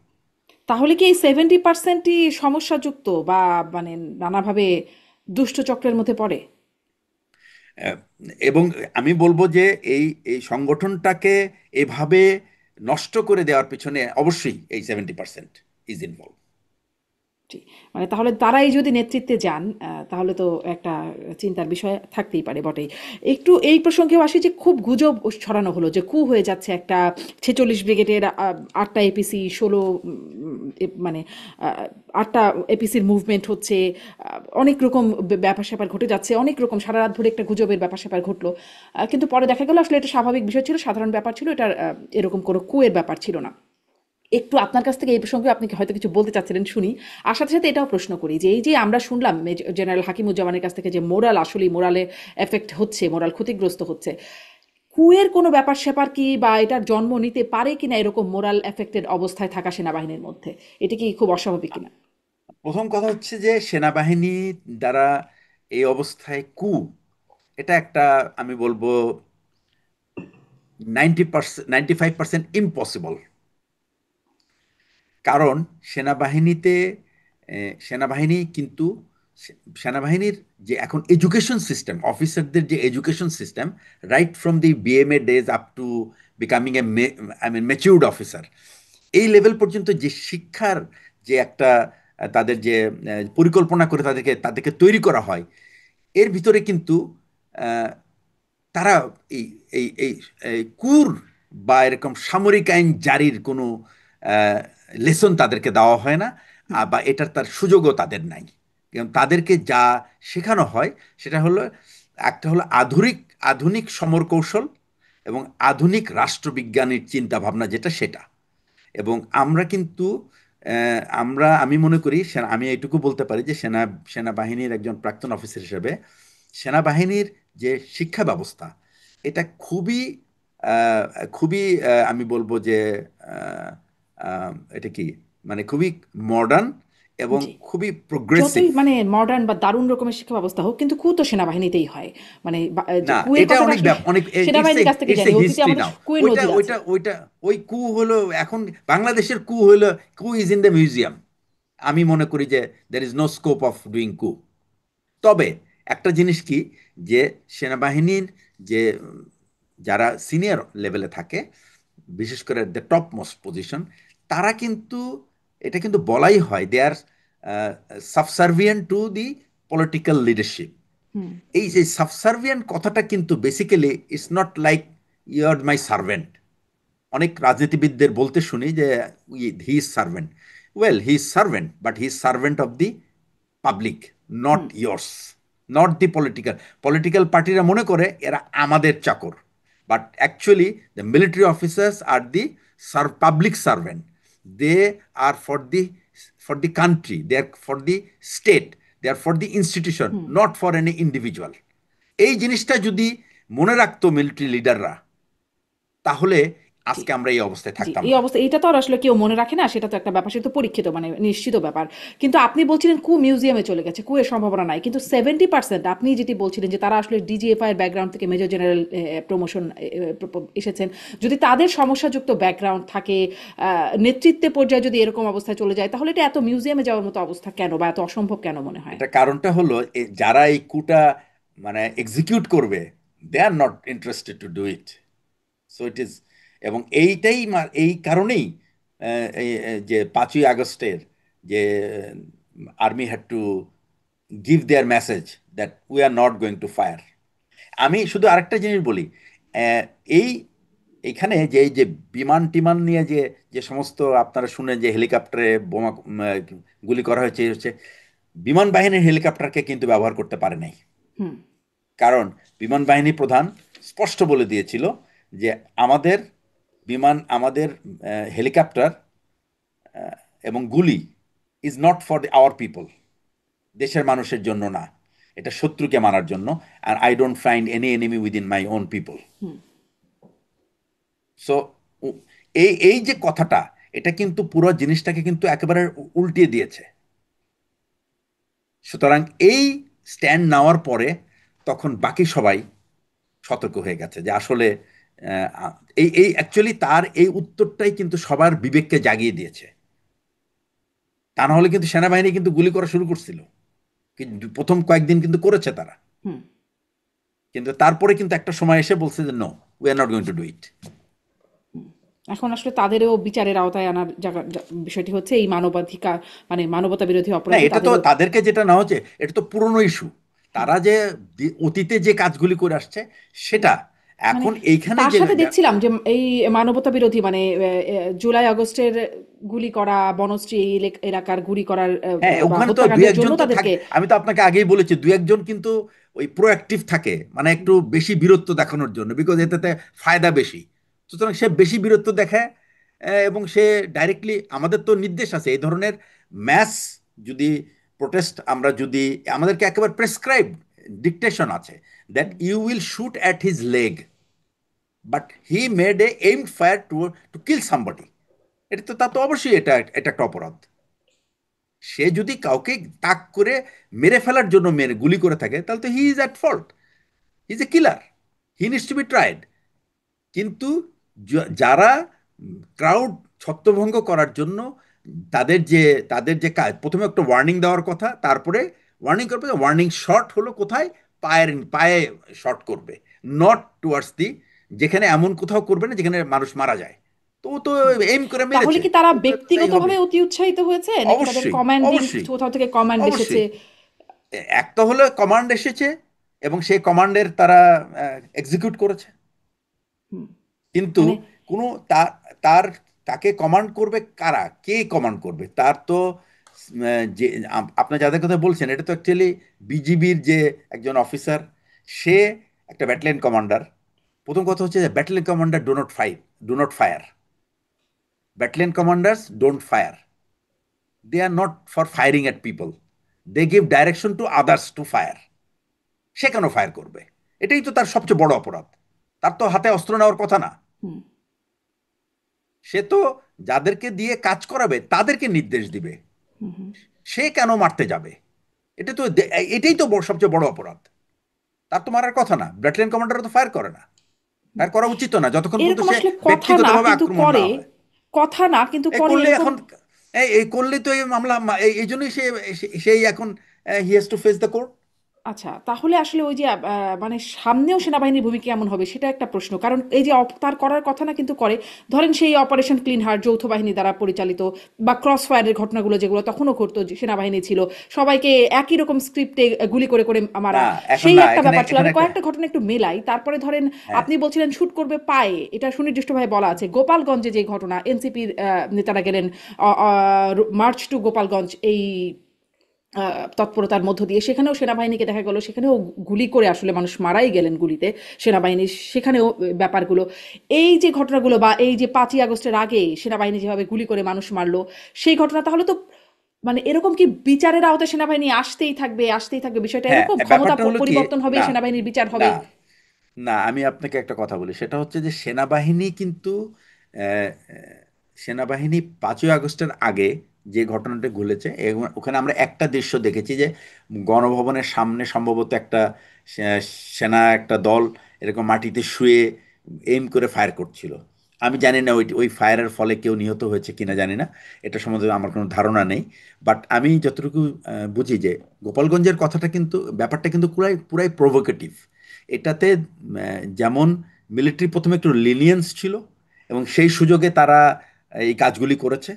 তাহলে কি এই 70%ই সমস্যাযুক্ত বা মানে নানাভাবে দুষ্ট চক্রের মধ্যে পড়ে? আহ, এবং আমি বলবো যে এই এই সংগঠনটাকে এভাবে নষ্ট করে দেওয়ার পিছনে অবশ্যই এই 70% ইজ ইনভলভ। জি, মানে তাহলে তারাই যদি নেতৃত্বে যান তাহলে তো একটা চিন্তার বিষয় থাকতেই পারে বটেই। একটু এই প্রসঙ্গেও আসি যে খুব গুজব ছড়ানো হলো যে কু হয়ে যাচ্ছে একটা ৪৬ ব্রিগেডের ৮টা এপিসি ১৬ মানে ৮টা এপিসির মুভমেন্ট হচ্ছে, অনেক রকম ব্যাপার স্যাপার ঘটে যাচ্ছে, অনেক রকম সারা রাত ধরে একটা গুজবের ব্যাপার স্যাপার ঘটলো, কিন্তু পরে দেখা গেল আসলে এটা স্বাভাবিক বিষয় ছিল, সাধারণ ব্যাপার ছিল, এটা এরকম কোনো কুয়ের ব্যাপার ছিল না। একটু আপনার কাছ থেকে এই প্রসঙ্গে আপনি হয়তো কিছু বলতে চাচ্ছিলেন শুনি। আর সাথে সাথে এটাও প্রশ্ন করি যে এই যে আমরা শুনলাম জেনারেল হাকিমুজ্জামানের কাছ থেকে যে মোরাল আসলেই মোরালে এফেক্ট হচ্ছে, মোরাল ক্ষতিগ্রস্ত হচ্ছে, কুয়ের কোনো ব্যাপার স্যাপার কি বা এটার জন্ম নিতে পারে কিনা এরকম মোরাল এফেক্টেড অবস্থায় থাকা সেনাবাহিনীর মধ্যে? এটা কি খুব অস্বাভাবিক কিনা? প্রথম কথা হচ্ছে যে সেনাবাহিনী দ্বারা এই অবস্থায় এটা একটা, আমি বলবো 90%, 95% ইম্পসিবল। কারণ সেনাবাহিনীতে সেনাবাহিনী কিন্তু সেনাবাহিনীর যে এখন এডুকেশন সিস্টেম, অফিসারদের যে education system, right from the BMA days up to becoming a I mean matured officer, এই লেভেল পর্যন্ত যে শিক্ষার যে একটা তাদের যে পরিকল্পনা করে তাদেরকে তাদেরকে তৈরি করা হয়, এর ভিতরে কিন্তু আহ, তারা এই এই এই এই কুর বা এরকম সামরিক আইন জারির কোনো লেসন তাদেরকে দেওয়া হয় না, বা এটার তার সুযোগও তাদের নাই। এবং তাদেরকে যা শেখানো হয় সেটা হলো একটা হলো আধুনিক আধুনিক সমর কৌশল এবং আধুনিক রাষ্ট্রবিজ্ঞানের চিন্তা ভাবনা, যেটা সেটা। এবং আমরা কিন্তু আমি মনে করি আমি এটুকু বলতে পারি যে সেনাবাহিনীর একজন প্রাক্তন অফিসার হিসেবে সেনাবাহিনীর যে শিক্ষা ব্যবস্থা, এটা খুবই আহ, খুবই আমি বলবো যে আহ, এটা কি, মানে খুবই মডার্ন এবং জি, খুবই প্রোগ্রেসিভ। যতই মানে মডার্ন বা দারুণ রকমের শিক্ষা ব্যবস্থা হোক, কিন্তু কু তো সেনাবাহিনীতেই হয়। মানে যে না, কুয়ের এটা কথাটা অনেক আসলে অনেক ইটস এ সেনাবাহিনীর কাছ থেকে ইটস এ জানি, অতীতে হিস্ট্রি আমাদের নাও। কুয়ের ওইটা নজির আছে। ওইটা ওইটা ওই হলো এখন বাংলাদেশের হলো ইজ ইন দ্য মিউজিয়াম। আমি মনে করি যে there is no scope of doing তবে একটা জিনিস কি, যে সেনাবাহিনীর যে যারা সিনিয়র লেভেলে থাকে, বিশেষ করে দ্য টপ মোস্ট পজিশন, তারা কিন্তু এটা কিন্তু বলাই হয় they are subservient to the political leadership. এই যে সাবসার্ভিয়েন্ট কথাটা কিন্তু basically it's not like you are my servant. অনেক রাজনীতিবিদদের বলতে শুনি যে he is servant. Well, he is servant, but he is servant of the public, not yours, not the political. Political পার্টিরা মনে করে এরা আমাদের চাকর, but actually the military officers are the public servant. They are for the country, they are for the state, they are for the institution, not for any individual. এই জিনিসটা যদি মনে রাখতো মিলিটারি লিডাররা, তাহলে জি, আজকে আমরা এই অবস্থায় জি, থাকতাম এই না। অবস্থা এটা তো আর আসলে কেউ মনে রাখে না, সেটা তো একটা ব্যাপার, সেটা তো পরীক্ষিত মানে নিশ্চিত ব্যাপার। কিন্তু আপনি বলছিলেন কু মিউজিয়ামে চলে গেছে, কুয়ের সম্ভাবনা নাই, কিন্তু 70% আপনি যেটি বলছিলেন যে তারা আসলে ডিজিএফআই এর ব্যাকগ্রাউন্ড থেকে মেজর জেনারেল প্রমোশন এসেছেন, যদি তাদের সমস্যাযুক্ত ব্যাকগ্রাউন্ড থাকে, নেতৃত্বে পর্যায়ে যদি এরকম অবস্থায় চলে যায়, তাহলে এটা এত মিউজিয়ামে যাওয়ার মতো অবস্থা কেন বা এত অসম্ভব কেন মনে হয়? এটা কারণটা হলো যারা এই মানে এক্সিকিউট করবে, they are not interested to do it. So it is, এবং এই কারণেই যে 5ই আগস্টের যে army had to give their message that we are not going to fire. আমি শুধু আরেকটা জিনিস বলি, আহ, এই এখানে যে এই যে বিমান টিমান নিয়ে যে যে সমস্ত আপনারা শুনেন যে হেলিকপ্টারে বোমা গুলি করা হয়েছে, এই হচ্ছে বিমান বাহিনীর হেলিকপ্টারকে কিন্তু ব্যবহার করতে পারে নাই। কারণ বিমান বাহিনী প্রধান স্পষ্ট বলে দিয়েছিল যে আমাদের আমাদের হেলিকপ্টার এবং গুলি is not for our people, দেশের মানুষের জন্য না, এটা শত্রুকে মারার জন্য। আর I don't find any enemy within my own people. So এই এই যে কথাটা, এটা কিন্তু পুরো জিনিসটাকে কিন্তু একেবারে উল্টিয়ে দিয়েছে। সুতরাং এই স্ট্যান্ড নেওয়ার পরে তখন বাকি সবাই সতর্ক হয়ে গেছে যে আসলে এই এই অ্যাকচুয়ালি তার এই উত্তরটাই কিন্তু সবার বিবেককে জাগিয়ে দিয়েছে। তা না হলে কিন্তু সেনাবাহিনী কিন্তু গুলি করা শুরু করছিল, কিন্তু প্রথম কয়েকদিন কিন্তু করেছে তারা, কিন্তু তারপরে কিন্তু একটা সময় এসে বলছে যে no, we are not going to do it. এখন আসলে তাদেরও বিচারের আওতায় আনার বিষয়টি হচ্ছে এই মানবাধিকার, মানে মানবতা বিরোধী না, অপরাধে এটা তো তাদেরও। তাদেরকে যেটা না হচ্ছে, এটা তো পুরনো ইস্যু। তারা যে অতীতে যে কাজগুলি করে আসছে সেটা মানে এখন এইখানে তার যে সাথে দেখছিলাম যে এই মানবতা বিরোধী মানে জুলাই আগস্টের গুলি করা, বনশ্রী এই এলাকার গুলি করার হ্যাঁ, বা ওখানে তো দুই হত্যাকাণ্ডের জন্য একজন তো থাকে। তাদেরকে। আমি তো আপনাকে আগেই বলেছি, দুই একজন কিন্তু ওই প্রোঅ্যাক্টিভ থাকে, মানে একটু বেশি বীরত্ব দেখানোর জন্য, বিকজ এটাতে ফায়দা বেশি। সুতরাং সে বেশি বীরত্ব দেখায়। এবং সে ডাইরেক্টলি, আমাদের তো নির্দেশ আছে এই ধরনের ম্যাস যদি প্রোটেস্ট, আমরা যদি, আমাদেরকে একেবারে প্রেসক্রাইব ডিকটেশন আছে that you will shoot at his leg, but he made a aimed fire to to kill somebody. এটা তো, তা তো অবশ্যই এটা এটা একটা অপরাধ। সে যদি কাউকে তাক করে মেরে ফেলার জন্য মেরে গুলি করে থাকে, তাহলে তো he is at fault, he is A killer, he needs to be tried. কিন্তু যারা ক্রাউড ছত্রভঙ্গ করার জন্য তাদের যে কাজ, প্রথমে একটা ওয়ার্নিং দেওয়ার কথা, তারপরে ওয়ার্নিং করবে, ওয়ার্নিং শট হলো কোথায়, পায়ে শট করবে, নট টুয়ার্ডস দি, যেখানে এমন কোথাও করবে না যেখানে মানুষ মারা যায়। তো ও তো হুম। এইম করে তাহলে মেরেছে, কি তারা ওটা তো তাই হবে। ব্যক্তিগতভাবে অতি উৎসাহিত হয়েছে, নাকি তাদের অবশ্যই, কমান্ডিং অবশ্যই, কোথাও থেকে কমান্ড এসেছে? অবশ্যই। একটা হলো কমান্ড এসেছে এবং সেই কমান্ডের তারা এক্সিকিউট করেছে। হুম। কিন্তু মানে কোনো তার তার তাকে কমান্ড করবে কারা, কে কমান্ড করবে, তার তো যে আপনি যাদের কথা বলছেন, এটা তো অ্যাকচুয়ালি বিজিবির যে একজন অফিসার, সে একটা ব্যাটালিয়ন কমান্ডার। প্রথম কথা হচ্ছে যে battalion commander do not fire. Battalion commanders don't fire, they are not for firing at people, they give direction to others to fire. সে কেন ফায়ার করবে? এটাই তো তার সবচেয়ে বড় অপরাধ। তার তো হাতে অস্ত্র নেওয়ার কথা না। হুম, সে তো যাদেরকে দিয়ে কাজ করাবে তাদেরকে নির্দেশ দিবে। হুম, হুম। সে কেন মারতে যাবে? এটা তো এটাই তো সবচেয়ে বড় অপরাধ। তার তো মারার কথা না, ব্যাটালিয়ন কমান্ডার তো ফায়ার করে না, ফায়ার করা উচিত না যতক্ষণ পর্যন্ত এরকম সে আসলে কথা না ব্যক্তিগতভাবে কিন্তু আক্রমণ না করে, হয়। কথা না কিন্তু এই করে করলে এরকম। এখন, এই করলে তো এই মামলা, এই জন্যই সেই এখন he has to face the court. আচ্ছা, তাহলে আসলে ওই যে মানে সামনেও সেনাবাহিনীর ভূমিকা কেমন হবে সেটা একটা প্রশ্ন। কারণ এই যে তার করার কথা না কিন্তু করে। ধরেন সেই অপারেশন ক্লিন হার্ট যৌথ বাহিনী দ্বারা পরিচালিত, বা ক্রস ফায়ারের ঘটনাগুলো যেগুলো তখনও ঘটতো, যে সেনাবাহিনী ছিল সবাইকে একই রকম স্ক্রিপ্টে গুলি করে করে না, মারা, এখন সেই না, একটা এখানে ব্যাপার ছিল। এখানে আমি একটা, কয়েকটা ঘটনা একটু মেলাই, তারপরে ধরেন হ্যাঁ, আপনি বলছিলেন শুট করবে পায়ে, এটা সুনির্দিষ্টভাবে বলা আছে। গোপালগঞ্জে যে ঘটনা, এনসিপির নেতারা গেলেন মার্চ টু গোপালগঞ্জ এই তৎপরতার মধ্য দিয়ে, সেখানেও সেনাবাহিনীকে দেখা গেল, সেখানেও গুলি করে আসলে মানুষ মারাই গেলেন গুলিতে সেনাবাহিনীর, সেখানেও ব্যাপারগুলো, এই যে ঘটনাগুলো, বা এই যে 5ই আগস্টের আগে সেনাবাহিনী যেভাবে গুলি করে মানুষ মারলো সেই ঘটনা, তাহলে তো মানে এরকম কি বিচারের আওতায় সেনাবাহিনী আসতেই থাকবে, আসতেই থাকবে, বিষয়টা হ্যাঁ, এরকম ক্ষমতা ব্যাপারটা হলো কি, পরিবর্তন হবে, না, সেনাবাহিনীর বিচার হবে? না, না, আমি আপনাকে একটা কথা বলি, সেটা হচ্ছে যে সেনাবাহিনী কিন্তু আহ, আহ, সেনাবাহিনী 5ই আগস্টের আগে যে ঘটনাটা ঘটেছে, ওখানে আমরা একটা দৃশ্য দেখেছি যে গণভবনের সামনে সম্ভবত একটা সে- সেনা একটা দল এরকম মাটিতে শুয়ে এইম করে ফায়ার করছিল। আমি জানি না ওই ওই ফায়ারের ফলে কেউ নিহত হয়েছে কিনা জানি না, এটা সম্বন্ধে আমার কোনো ধারণা নেই। বাট আমি যতটুকু বুঝি যে গোপালগঞ্জের কথাটা কিন্তু, ব্যাপারটা কিন্তু পুরাই পুরাই প্রভোকেটিভ। এটাতে যেমন মিলিটারি প্রথমে একটু লিনিয়েন্স ছিল এবং সেই সুযোগে তারা এই কাজগুলি করেছে।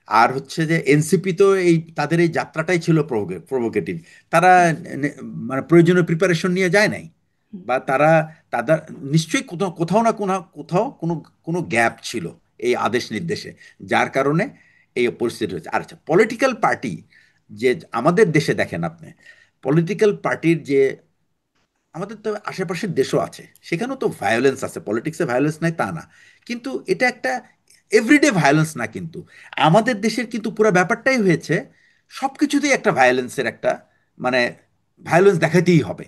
আর হচ্ছে যে এনসিপি তো এই তাদের এই যাত্রাটাই ছিল প্রভোকেটিভ। তারা নে- মানে প্রয়োজনীয় প্রিপারেশন নিয়ে যায় নাই, বা তাদের নিশ্চয়ই কোথাও কোথাও না কোথাও কোথাও কোনো কোনো গ্যাপ ছিল এই আদেশ নির্দেশে, যার কারণে এই পরিস্থিতি হয়েছে। আর আচ্ছা, পলিটিক্যাল পার্টি যে আমাদের দেশে দেখেন আপনি, পলিটিক্যাল পার্টির যে, আমাদের তো আশেপাশের দেশও আছে, সেখানেও তো ভায়োলেন্স আছে, পলিটিক্সে ভায়োলেন্স নাই তা না, কিন্তু এটা একটা এভরিডে ভায়োলেন্স না কিন্তু। আমাদের দেশের কিন্তু পুরো ব্যাপারটাই হয়েছে সব কিছুতেই একটা ভায়োলেন্সের একটা, মানে ভায়োলেন্স দেখাতেই হবে।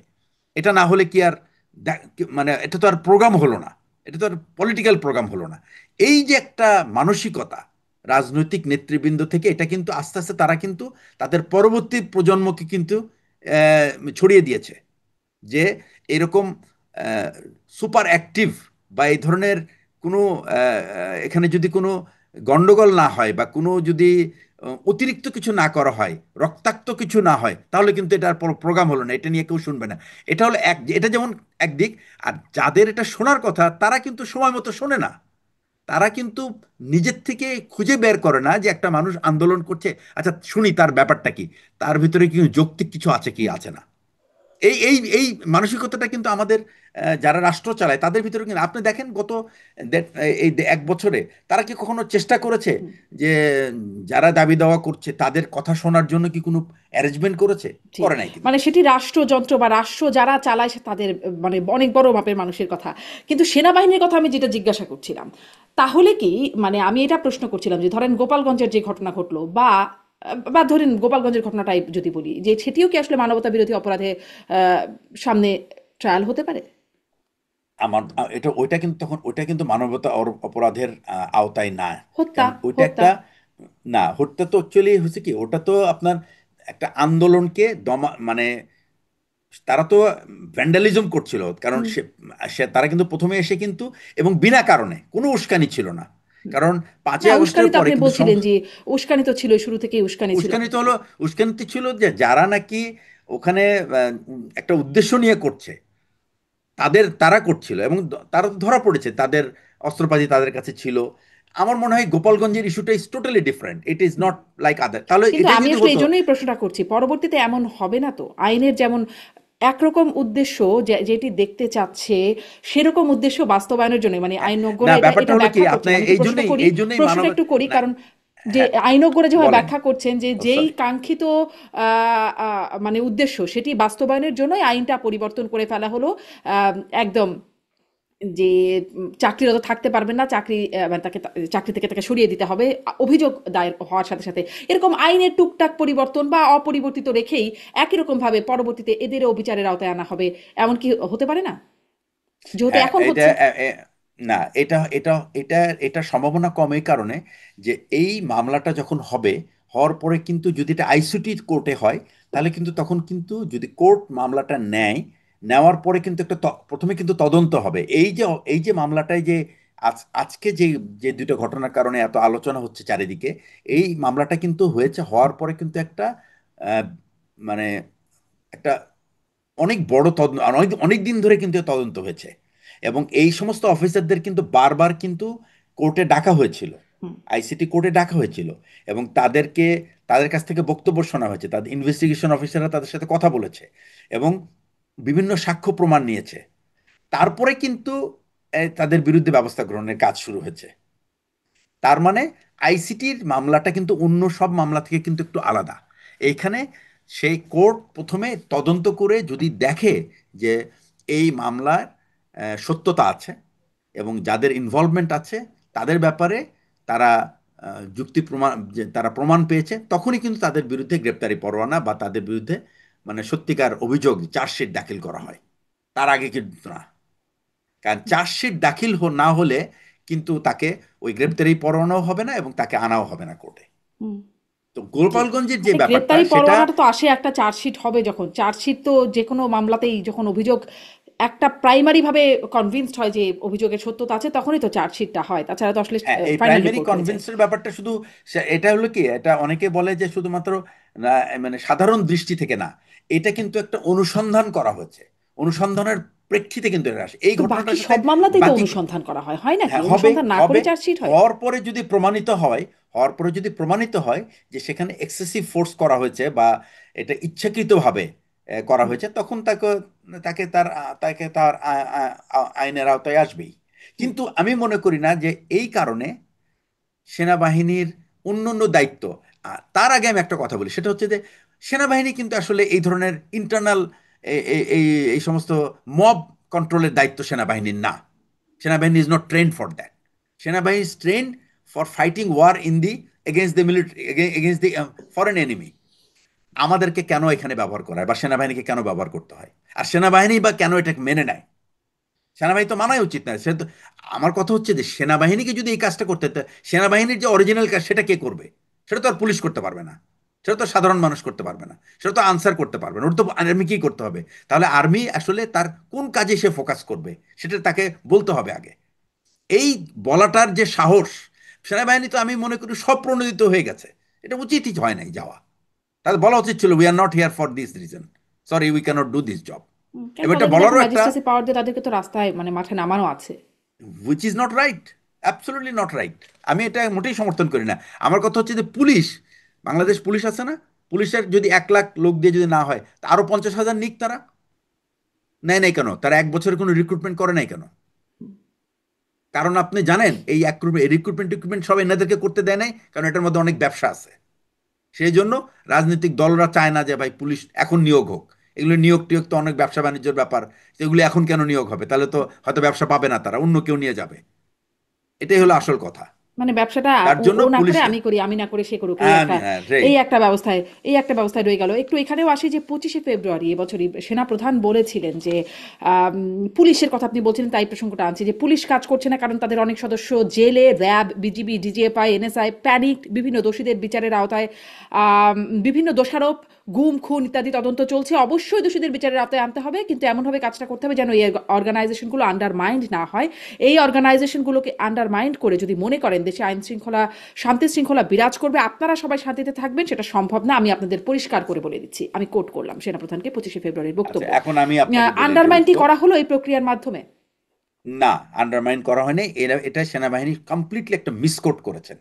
এটা না হলে কি আর মানে এটা তো আর প্রোগ্রাম হলো না, এটা তো আর পলিটিক্যাল প্রোগ্রাম হলো না। এই যে একটা মানসিকতা রাজনৈতিক নেতৃবৃন্দ থেকে, এটা কিন্তু আস্তে আস্তে তারা কিন্তু তাদের পরবর্তী প্রজন্মকে কিন্তু ছড়িয়ে দিয়েছে যে এরকম সুপার অ্যাক্টিভ বা এই ধরনের কোনো এখানে যদি কোনো গন্ডগোল না হয় বা কোনো যদি অতিরিক্ত কিছু না করা হয়, রক্তাক্ত কিছু না হয়, তাহলে কিন্তু এটা প্রোগ্রাম হলো না, এটা নিয়ে কেউ শুনবে না। এটা হলো এটা যেমন একদিক। আর যাদের এটা শোনার কথা তারা কিন্তু সময় মতো শোনে না। তারা কিন্তু নিজের থেকে খুঁজে বের করে না যে একটা মানুষ আন্দোলন করছে, আচ্ছা শুনি তার ব্যাপারটা কি, তার ভিতরে কি যৌক্তিক কিছু আছে কি আছে না। এই মানসিকতাটা কিন্তু আমাদের যারা রাষ্ট্র চালায় তাদের ভিতরে কিন্তু আপনি দেখেন গত এই 1 বছরে তারা কি কখনো চেষ্টা করেছে যে যারা দাবি দাওয়া করছে তাদের কথা শোনার জন্য কি কোনো অ্যারেঞ্জমেন্ট করেছে? জি, করে নাই কিন্তু। মানে সেটি রাষ্ট্রযন্ত্র বা রাষ্ট্র যারা চালায় তাদের মানে অনেক বড় মাপের মানুষের কথা। কিন্তু সেনাবাহিনীর কথা আমি যেটা জিজ্ঞাসা করছিলাম, তাহলে কি মানে আমি এটা প্রশ্ন করছিলাম যে ধরেন গোপালগঞ্জের যে ঘটনা ঘটলো বা ধরেন গোপালগঞ্জের ঘটনাটাই যদি বলি, যে সেটিও কি আসলে মানবতা বিরোধী অপরাধে সামনে ট্রায়াল হতে পারে? এটা ওইটা কিন্তু তখন ওইটা কিন্তু মানবতা অপরাধের আওতায় না। হত্যা, কারণ ওইটা হত্যা। একটা, না হত্যা তো অ্যাকচুয়ালি হচ্ছে কি, ওটা তো আপনার একটা আন্দোলনকে মানে তারা তো ভ্যান্ডালিজম করছিল, কারণ হুম। সে সে তারা কিন্তু প্রথমে এসে কিন্তু, এবং বিনা কারণে কোনো উস্কানি ছিল না, কারণ না, 5ই আগস্টের উস্কানি তো পরে আপনি কিন্তু বলছিলেন যে উস্কানি তো ছিল, শুরু থেকেই উস্কানি ছিল। উস্কানি তো হলো, উস্কানিতে ছিল যে যারা নাকি ওখানে একটা উদ্দেশ্য নিয়ে করছে তারা করছিল, এবং তারা তো ধরা পড়েছে, তাদের অস্ত্রপাতি তাদের কাছে ছিল। আমার মনে হয় গোপালগঞ্জের ইস্যুটা is totally different, it is not like other. তাহলে কিন্তু এটাই আমি যদি আসলে এই হতো, জন্যই প্রশ্নটা করছি, পরবর্তীতে এমন হবে না তো? আইনের যেমন একরকম উদ্দেশ্য যেটি দেখতে চাচ্ছে, সেরকম উদ্দেশ্য বাস্তবায়নের জন্য মানে না আইনজ্ঞরা এটা ব্যাপারটা এটা হলো কি, ব্যাখ্যা আপনি করছেন। আমি একটু প্রশ্নটা একটু করি, না, কারণ যে হ্যাঁ আইনজ্ঞরা যেভাবে বলেন, ব্যাখ্যা করছেন যে ও যেই সরি, কাঙ্ক্ষিত মানে উদ্দেশ্য সেটি বাস্তবায়নের জন্যই আইনটা পরিবর্তন করে ফেলা হলো। একদম যে চাকরিরত থাকতে পারবেন না, মানে চাকরি থেকে তাকে সরিয়ে দিতে হবে অভিযোগ দায়ের হওয়ার সাথে সাথে। এরকম আইনের টুকটাক পরিবর্তন বা অপরিবর্তিত রেখেই একই রকম ভাবে পরবর্তীতে এদেরও বিচারের আওতায় আনা হবে, এমন কি হতে পারে না, যেহেতু হ্যাঁ এখন এটা হচ্ছে? না, এটা এটা এটা এটা সম্ভাবনা কম এই কারণে যে এই মামলাটা যখন হবে, হওয়ার পরে কিন্তু যদি এটা আইসিটি কোর্টে হয়, তাহলে কিন্তু তখন কিন্তু যদি কোর্ট মামলাটা নেয়, নেওয়ার পরে কিন্তু একটা প্রথমে কিন্তু তদন্ত হবে। এই যে মামলাটায় যে আজকে যে যে দুটো ঘটনার কারণে এত আলোচনা হচ্ছে চারিদিকে, এই মামলাটা কিন্তু হয়েছে, হওয়ার পরে কিন্তু একটা আহ, মানে একটা অনেক বড় তদন্ত, অনেক অনেক দিন ধরে কিন্তু এ তদন্ত হয়েছে, এবং এই সমস্ত অফিসারদের কিন্তু বারবার কিন্তু কোর্টে ডাকা হয়েছিল, হুম। আইসিটি কোর্টে ডাকা হয়েছিল, এবং তাদের কাছ থেকে বক্তব্য শোনা হয়েছে, তাদের ইনভেস্টিগেশন অফিসাররা তাদের সাথে কথা বলেছে, এবং বিভিন্ন সাক্ষ্য প্রমাণ নিয়েছে। তারপরে কিন্তু তাদের বিরুদ্ধে ব্যবস্থা গ্রহণের কাজ শুরু হয়েছে। তার মানে আইসিটির মামলাটা কিন্তু অন্য সব মামলা থেকে কিন্তু একটু আলাদা। এইখানে সেই কোর্ট প্রথমে তদন্ত করে যদি দেখে যে এই মামলার সত্যতা আছে এবং যাদের ইনভলভমেন্ট আছে তাদের ব্যাপারে তারা যুক্তি প্রমাণ, যে তারা প্রমাণ পেয়েছে, তখনই কিন্তু তাদের বিরুদ্ধে গ্রেপ্তারি পরোয়ানা বা তাদের বিরুদ্ধে মানে সত্যিকার অভিযোগ চার্জশিট দাখিল করা হয়। তার আগে কিন্তু না, কারণ চার্জশিট দাখিল না হলে কিন্তু তাকে ওই গ্রেপ্তারি পরোয়ানাও হবে না এবং তাকে আনাও হবে না কোর্টে। হুম। তো জি। গোপালগঞ্জের যে মানে ব্যাপারটা গ্রেপ্তারি সেটা, পরোয়ানাটা তো আসে একটা চার্জশিট হবে যখন। চার্জশিট তো যেকোনো মামলাতেই যখন অভিযোগ একটা প্রাইমারি ভাবে কনভিন্সড হয় যে অভিযোগের সত্যতা আছে, তখনই তো চার্জশিটটা হয়। তাছাড়া তো আসলে হ্যাঁ এই ফাইনাল প্রাইমারি রিপোর্ট হয়ে যায়। কনভিন্সের ব্যাপারটা শুধু এটা হলো কি, এটা অনেকে বলে যে শুধুমাত্র মানে সাধারণ দৃষ্টি থেকে না, এটা কিন্তু একটা অনুসন্ধান করা হয়েছে, অনুসন্ধানের প্রেক্ষিতে কিন্তু এটা আসে এই তো বাকি ঘটনাটার সাথে। সব মামলাতেই তো বাকি, অনুসন্ধান করা হয়, হয় নাকি? হ্যাঁ হবে, অনুসন্ধান না করে হবে, চার্জশিট হয়? হওয়ার পরে যদি প্রমাণিত হয়, হওয়ার পরে যদি প্রমাণিত হয় যে সেখানে এক্সেসিভ ফোর্স করা হয়েছে বা এটা ইচ্ছাকৃতভাবে করা হুম। হয়েছে, তখন তাকে তার আইনের আওতায় আসবেই। হুম। কিন্তু আমি মনে করি না যে এই কারণে সেনাবাহিনীর অন্যান্য দায়িত্ব, তার আগে আমি একটা কথা বলি, সেটা হচ্ছে যে সেনাবাহিনী কিন্তু আসলে এই ধরনের ইন্টারনাল এই এই সমস্ত মব কন্ট্রোলের দায়িত্ব সেনাবাহিনীর না। সেনাবাহিনী is not trained for that. সেনাবাহিনী is trained for fighting war in the against the military, against the foreign enemy. আমাদেরকে কেন এখানে ব্যবহার করা হয় বা সেনাবাহিনীকে কেন ব্যবহার করতে হয়, আর সেনাবাহিনী বা কেন এটাকে মেনে নেয়? সেনাবাহিনী তো মানাই উচিত না সে তো। আমার কথা হচ্ছে যে সেনাবাহিনীকে যদি এই কাজটা করতে হতো, সেনাবাহিনীর যে অরিজিনাল কাজ সেটা কে করবে? সেটা তো আর পুলিশ করতে পারবে না, সেটা তো সাধারণ মানুষ করতে পারবে না, সেটা তো আনসার করতে পারবে না, ওটা তো আর্মি কি করতে হবে? তাহলে আর্মি আসলে তার কোন কাজে সে ফোকাস করবে সেটা তাকে বলতে হবে আগে। এই বলাটার যে সাহস, সেনাবাহিনী তো আমি মনে করি সব প্রণোদিত হয়ে গেছে, এটা উচিতই হয় নাই যাওয়া। তাদের বলা উচিত ছিল we are not here for this reason, sorry we cannot do this job. কেন এবার এটা তাদের যদি এখন বলারও একটা, ম্যাজিস্ট্রেসি পাওয়ার দিয়ে তাদেরকে তো রাস্তায় মানে মাঠে নামানো আছে। Which is not right. Absolutely not right. আমি এটা মোটেই সমর্থন করি না। আমার কথা হচ্ছে যে পুলিশ, বাংলাদেশ পুলিশ আছে না, পুলিশের যদি 1 লাখ লোক দিয়ে যদি না হয়, তা আরো 50,000 নিক তারা। নেয় নাই কেন? তারা 1 বছরে কোনো রিক্রুটমেন্ট করে নাই কেন? কারণ আপনি জানেন এই রিক্রুটমেন্ট টিক্রুটমেন্ট সব এনাদেরকে করতে দেয় নাই, কারণ এটার মধ্যে অনেক ব্যবসা আছে। সেই জন্য রাজনৈতিক দলরা চায় না যে ভাই পুলিশ এখন নিয়োগ হোক। এগুলো নিয়োগ টিয়োগ তো অনেক ব্যবসা বাণিজ্যের ব্যাপার। এগুলো এখন কেন নিয়োগ হবে? তাহলে তো হয়তো ব্যবসা পাবে না, তারা অন্য কেউ নিয়ে যাবে। এটাই হলো আসল কথা। মানে ব্যবসাটা যার ও জন্য ও না করে পুলিশে আমি করি, আমি না করে সে করুক, আমি হ্যাঁ রেই এই একটা ব্যবস্থায়, এই একটা ব্যবস্থায় রয়ে গেল। একটু এখানেও আসি যে 25শে ফেব্রুয়ারি এবছরই সেনাপ্রধান বলেছিলেন যে আম, পুলিশের কথা আপনি বলছিলেন তাই প্রসঙ্গটা আনছি, যে পুলিশ কাজ করছে না কারণ তাদের অনেক সদস্য জেলে, RAB, BGB, DGFI, NSI panic, বিভিন্ন দোষীদের বিচারের আওতায় বিভিন্ন দোষারোপ, গুম, খুন ইত্যাদি তদন্ত চলছে। অবশ্যই দোষীদের বিচারের আওতায় আনতে হবে, কিন্তু এমনভাবে কাজটা করতে হবে যেন এই অর্গানাইজেশনগুলো আন্ডারমাইন্ড না হয়। এই অর্গানাইজেশনগুলোকে আন্ডারমাইন্ড করে যদি মনে করেন দেশে আইন শৃঙ্খলা, শান্তি শৃঙ্খলা বিরাজ করবে, আপনারা সবাই শান্তিতে থাকবেন, সেটা সম্ভব না। আমি আপনাদের পরিষ্কার করে বলে দিচ্ছি। আমি কোট করলাম সেনাপ্রধানকে 25শে ফেব্রুয়ারির আচ্ছা বক্তব্য। এখন আমি আপনাকে বলি যে আন্ডারমাইনটি উত্তর। করা হলো এই প্রক্রিয়ার মাধ্যমে। না, আন্ডারমাইন করা হয়নি। এটা সেনাবাহিনী কমপ্লিটলি একটা মিসকোট করেছেন।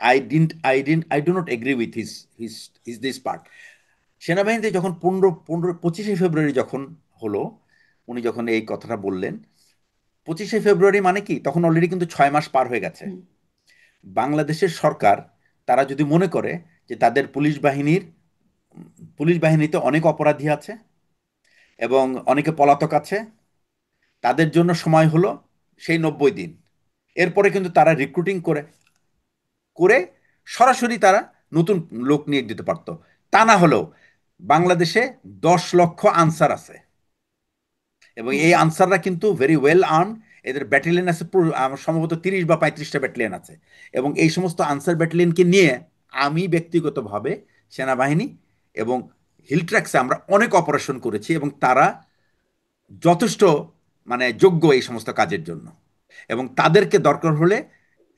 I do not agree with his his his this part. সেনাবাহিনীতে যখন 25শে ফেব্রুয়ারি যখন হলো, উনি যখন এই কথাটা বললেন, 25শে ফেব্রুয়ারি মানে কি, তখন অলরেডি কিন্তু 6 মাস পার হয়ে গেছে। হুম, বাংলাদেশের সরকার, তারা যদি মনে করে যে তাদের পুলিশ বাহিনীতে অনেক অপরাধী আছে এবং অনেকে পলাতক আছে, তাদের জন্য সময় হলো সেই 90 দিন। এরপরে কিন্তু তারা রিক্রুটিং করে করে সরাসরি তারা নতুন লোক নিয়োগ দিতে পারতো। তা না হলেও বাংলাদেশে 10 লক্ষ আনসার আছে এবং হুম, এই আনসাররা কিন্তু ভেরি ওয়েল আর্ন। এদের ব্যাটালিয়ন আছে আমার সম্ভবত 30 বা 35টা ব্যাটালিয়ন আছে। এবং এই সমস্ত আনসার ব্যাটালিয়নকে নিয়ে আমি ব্যক্তিগতভাবে সেনাবাহিনী এবং হিলট্র্যাক্সে আমরা অনেক অপারেশন করেছি এবং তারা যথেষ্ট মানে যোগ্য এই সমস্ত কাজের জন্য। এবং তাদেরকে দরকার হলে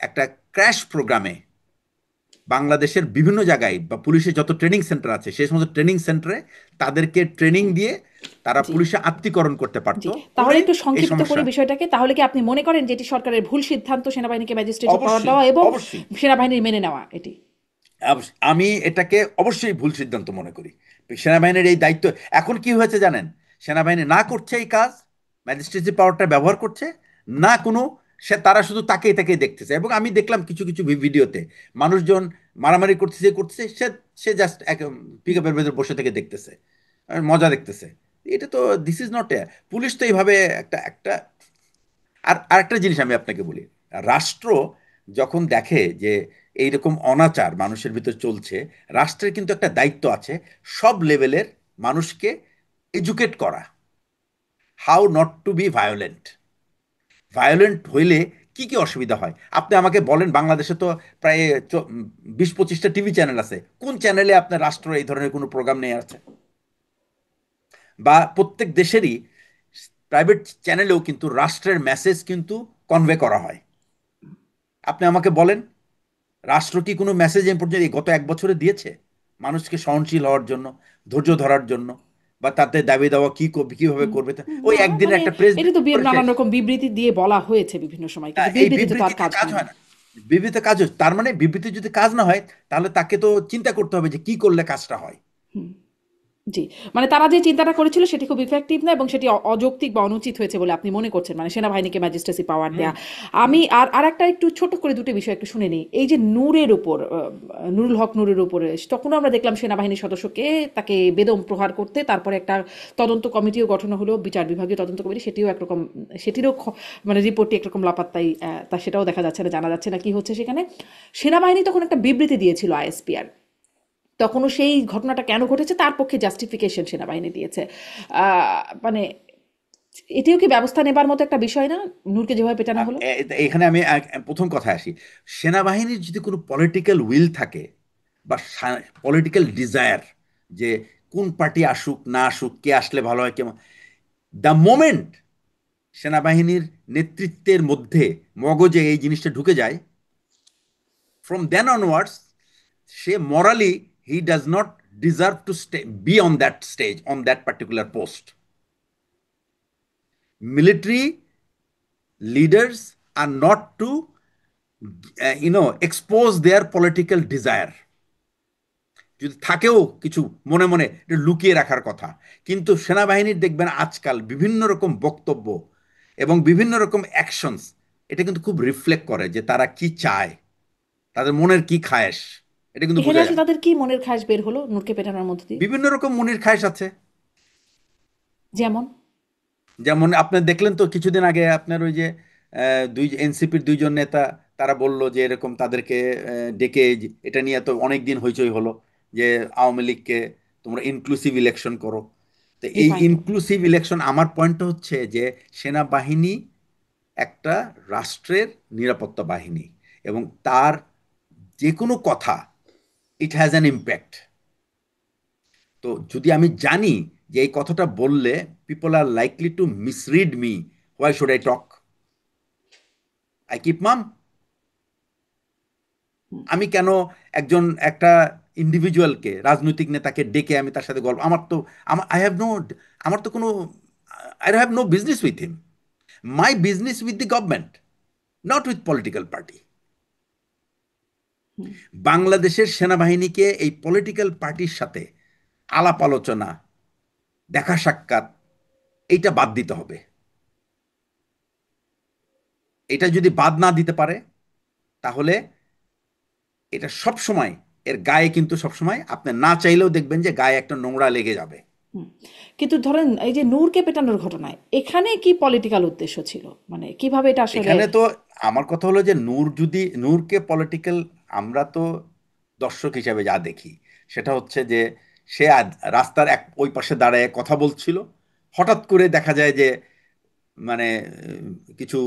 একটা ক্র্যাশ প্রোগ্রামে বাংলাদেশের বিভিন্ন জায়গায় বা পুলিশের যত ট্রেনিং সেন্টার আছে সেই সমস্ত ট্রেনিং সেন্টারে তাদেরকে ট্রেনিং দিয়ে তারা জি, পুলিশে আত্মীকরণ করতে জি। পারতো তাহলে করে একটু এই সংক্ষিপ্ত করি সমস্যা। বিষয়টাকে। তাহলে কি আপনি মনে করেন যে এটি সরকারের ভুল সিদ্ধান্ত, সেনাবাহিনীকে ম্যাজিস্ট্রেটের পাওয়ার অবশ্যই, দেওয়া এবং অবশ্যই। সেনাবাহিনীর মেনে নেওয়া এটি? আমি এটাকে অবশ্যই ভুল সিদ্ধান্ত মনে করি। সেনাবাহিনীর এই দায়িত্ব এখন কি হয়েছে জানেন? সেনাবাহিনী না করছে এই কাজ, ম্যাজিস্ট্রেসি পাওয়ারটা ব্যবহার করছে না কোনো, তারা শুধু তাকেই তাকেই দেখতেছে। এবং আমি দেখলাম কিছু কিছু ভিডিওতে মানুষজন মারামারি করতেছে করতেছে, সে সে জাস্ট পিক আপের ভেতর বসে থেকে দেখতেছে, আর মজা দেখতেছে। এটা তো this is not a police তো এইভাবে একটা একটা আর আরেকটা জিনিস আমি আপনাকে বলি, রাষ্ট্র যখন দেখে যে এইরকম অনাচার মানুষের ভিতর চলছে, রাষ্ট্রের কিন্তু একটা দায়িত্ব আছে সব লেভেলের মানুষকে এডুকেট করা, how not to be violent. Violent হইলে কি কি অসুবিধা হয় আপনি আমাকে বলেন। বাংলাদেশে তো প্রায় 20-25টা টিভি চ্যানেল আছে, কোন চ্যানেলে আপনার রাষ্ট্র এই ধরনের কোনো প্রোগ্রাম নিয়ে আছে? বা প্রত্যেক দেশেরই প্রাইভেট চ্যানেলেও কিন্তু রাষ্ট্রের মেসেজ কিন্তু কনভে করা হয়। আপনি আমাকে বলেন, রাষ্ট্র কি কোনো মেসেজ এ পর্যন্ত এই গত 1 বছরে দিয়েছে মানুষকে সহনশীল হওয়ার জন্য, ধৈর্য ধরার জন্য, বা তাতে দাবি দেওয়া কি করবে কিভাবে হুম, করবে? ওই না একদিনের মানে একটা প্রেস এটা তো করে নানান শেষ। রকম বিবৃতি দিয়ে বলা হয়েছে বিভিন্ন সময়, কিন্তু এই বিবৃতিতে তো আর বিবৃতিতে কাজ কাজ হয় না। হয় না। বিবৃতিতে কাজ হয়, তার মানে বিবৃতি যদি কাজ না হয় তাহলে তাকে তো চিন্তা করতে হবে যে কি করলে কাজটা হয়। হুম, জি। মানে তারা যে চিন্তাটা করেছিল সেটি খুব ইফেক্টিভ না এবং সেটি অযৌক্তিক বা অনুচিত হয়েছে বলে আপনি মনে করছেন, মানে সেনাবাহিনীকে ম্যাজিস্ট্রেসি পাওয়ার হুম, দেয়া। হুম। আমি আর একটা একটু ছোট করে দুটো বিষয় একটু শুনে নিই। এই যে নূরের উপর নুরুল হক নূরের উপরে তখনও আমরা দেখলাম সেনাবাহিনীর সদস্যকে তাকে বেদম প্রহার করতে, তারপরে একটা তদন্ত কমিটিও গঠন হলো, বিচার বিভাগীয় তদন্ত কমিটি, সেটিও একরকম, সেটিরও মানে রিপোর্টটি একরকম লাপাত্তাই, তা সেটাও দেখা যাচ্ছে না, জানা যাচ্ছে না কি হচ্ছে সেখানে। সেনাবাহিনী তখন একটা বিবৃতি দিয়েছিল আইএসপিআর, তখনও সেই ঘটনাটা কেন ঘটেছে তার পক্ষে জাস্টিফিকেশন সেনাবাহিনী দিয়েছে। মানে এটিও কি ব্যবস্থা নেবার মতো একটা বিষয় না, নূরকে যেভাবে পেটানো হলো? এখানে আমি প্রথম কথায় আসি। সেনাবাহিনীর যদি কোনো পলিটিক্যাল উইল থাকে বা পলিটিক্যাল ডিজায়ার, যে কোন পার্টি আসুক না আসুক, কে আসলে ভালো হয়, কেমন, দ্য মোমেন্ট সেনাবাহিনীর নেতৃত্বের মধ্যে মগজে এই জিনিসটা ঢুকে যায়, ফ্রম দেন অনওয়ার্ডস সে morally he does not deserve to be on that stage, on that particular post. Military leaders are not to expose their political desire, যদি থাকেও কিছু মনে মনে এটা লুকিয়ে রাখার কথা। কিন্তু সেনাবাহিনীর দেখবেন আজকাল বিভিন্ন রকম বক্তব্য এবং বিভিন্ন রকম অ্যাকশনস, এটা কিন্তু খুব রিফ্লেক্ট করে যে তারা কি চায়, তাদের মনের কি খায়েশ, এটা কিন্তু এখানে বোঝা আসলে যায়। তাদের কি মনের খাস বের হলো নূরকে পেটানোর মধ্যে দিয়ে? বিভিন্ন রকম মনের খায়েশ আছে। যেমন? যেমন আপনি দেখলেন তো কিছুদিন আগে আপনার ওই যে দুই এনসিপির দুইজন নেতা, তারা বলল যে এরকম তাদেরকে ডেকে এটা নিয়ে তো অনেক দিন হইচই হলো যে আওয়ামী লীগকে তোমরা ইনক্লুসিভ ইলেকশন করো। তো এই ডিফাইন করো। ইনক্লুসিভ ইলেকশন, আমার পয়েন্টটা হচ্ছে যে সেনাবাহিনী একটা রাষ্ট্রের নিরাপত্তা বাহিনী, এবং তার যে কোনো কথা, ইট হ্যাজ অ্যান ইম্প্যাক্ট। তো যদি আমি জানি যে এই কথাটা বললে people are likely to misread me, why should I talk? I keep mum. Hmm. আমি কেন একজন একটা ইন্ডিভিজুয়ালকে, রাজনৈতিক নেতাকে ডেকে আমি তার সাথে গল্প, আমার তো, আই হ্যাভ নো, আমার তো কোনো, I have no business with him. My business with the government, not with political party. Hmm. বাংলাদেশের সেনাবাহিনীকে এই পলিটিক্যাল পার্টির সাথে আলাপ আলোচনা, দেখা সাক্ষাৎ, এইটা বাদ দিতে হবে। এটা যদি বাদ না দিতে পারে, তাহলে এটা সব সময়, এর গায়ে কিন্তু সব সময় আপনি না চাইলেও দেখবেন যে গায়ে একটা নোংরা লেগে যাবে। হুম। কিন্তু ধরেন এই যে নূরকে পেটানোর ঘটনায় এখানে কি পলিটিক্যাল উদ্দেশ্য ছিল, মানে কিভাবে এটা আসলে? এখানে তো আমার কথা হলো যে নূর যদি, নূরকে পলিটিক্যাল, আমরা তো দর্শক হিসাবে যা দেখি সেটা হচ্ছে যে সে রাস্তার ওই পাশে দাঁড়ায় কথা বলছিল, হঠাৎ করে দেখা যায় যে মানে কিছু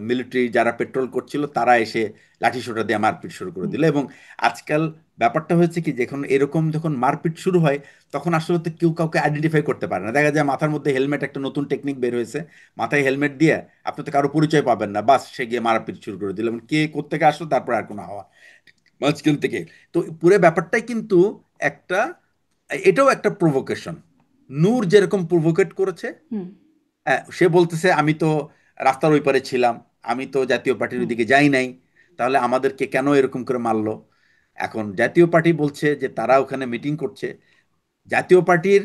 মিলিটারি যারা পেট্রোল করছিল তারা এসে লাঠিসোঁটা দিয়ে মারপিট শুরু করে হুম। দিল। এবং আজকাল ব্যাপারটা হয়েছে কি, যখন এরকম যখন মারপিট শুরু হয়, তখন আসলে তো কেউ কাউকে আইডেন্টিফাই করতে পারে না। দেখা যায় মাথার মধ্যে হেলমেট, একটা নতুন টেকনিক বের হয়েছে, মাথায় হেলমেট দিয়ে আপনি তো কারো পরিচয় পাবেন না, বাস সে গিয়ে মারপিট শুরু করে দিল, এবং কে কোত্থেকে আসলো তারপর আর কোনো হাওয়া মাঝখান থেকে। তো পুরো ব্যাপারটাই কিন্তু একটা, এটাও একটা প্রভোকেশন। নূর যেরকম প্রভোকেট করেছে, হুম। হ্যাঁ, সে বলতেছে আমি তো রাস্তার ওই পারে ছিলাম, আমি তো জাতীয় পার্টির হুম। ওইদিকে যাই নাই, তাহলে আমাদেরকে কেন এরকম করে মারলো? এখন জাতীয় পার্টি বলছে যে তারা ওখানে মিটিং করছে। জাতীয় পার্টির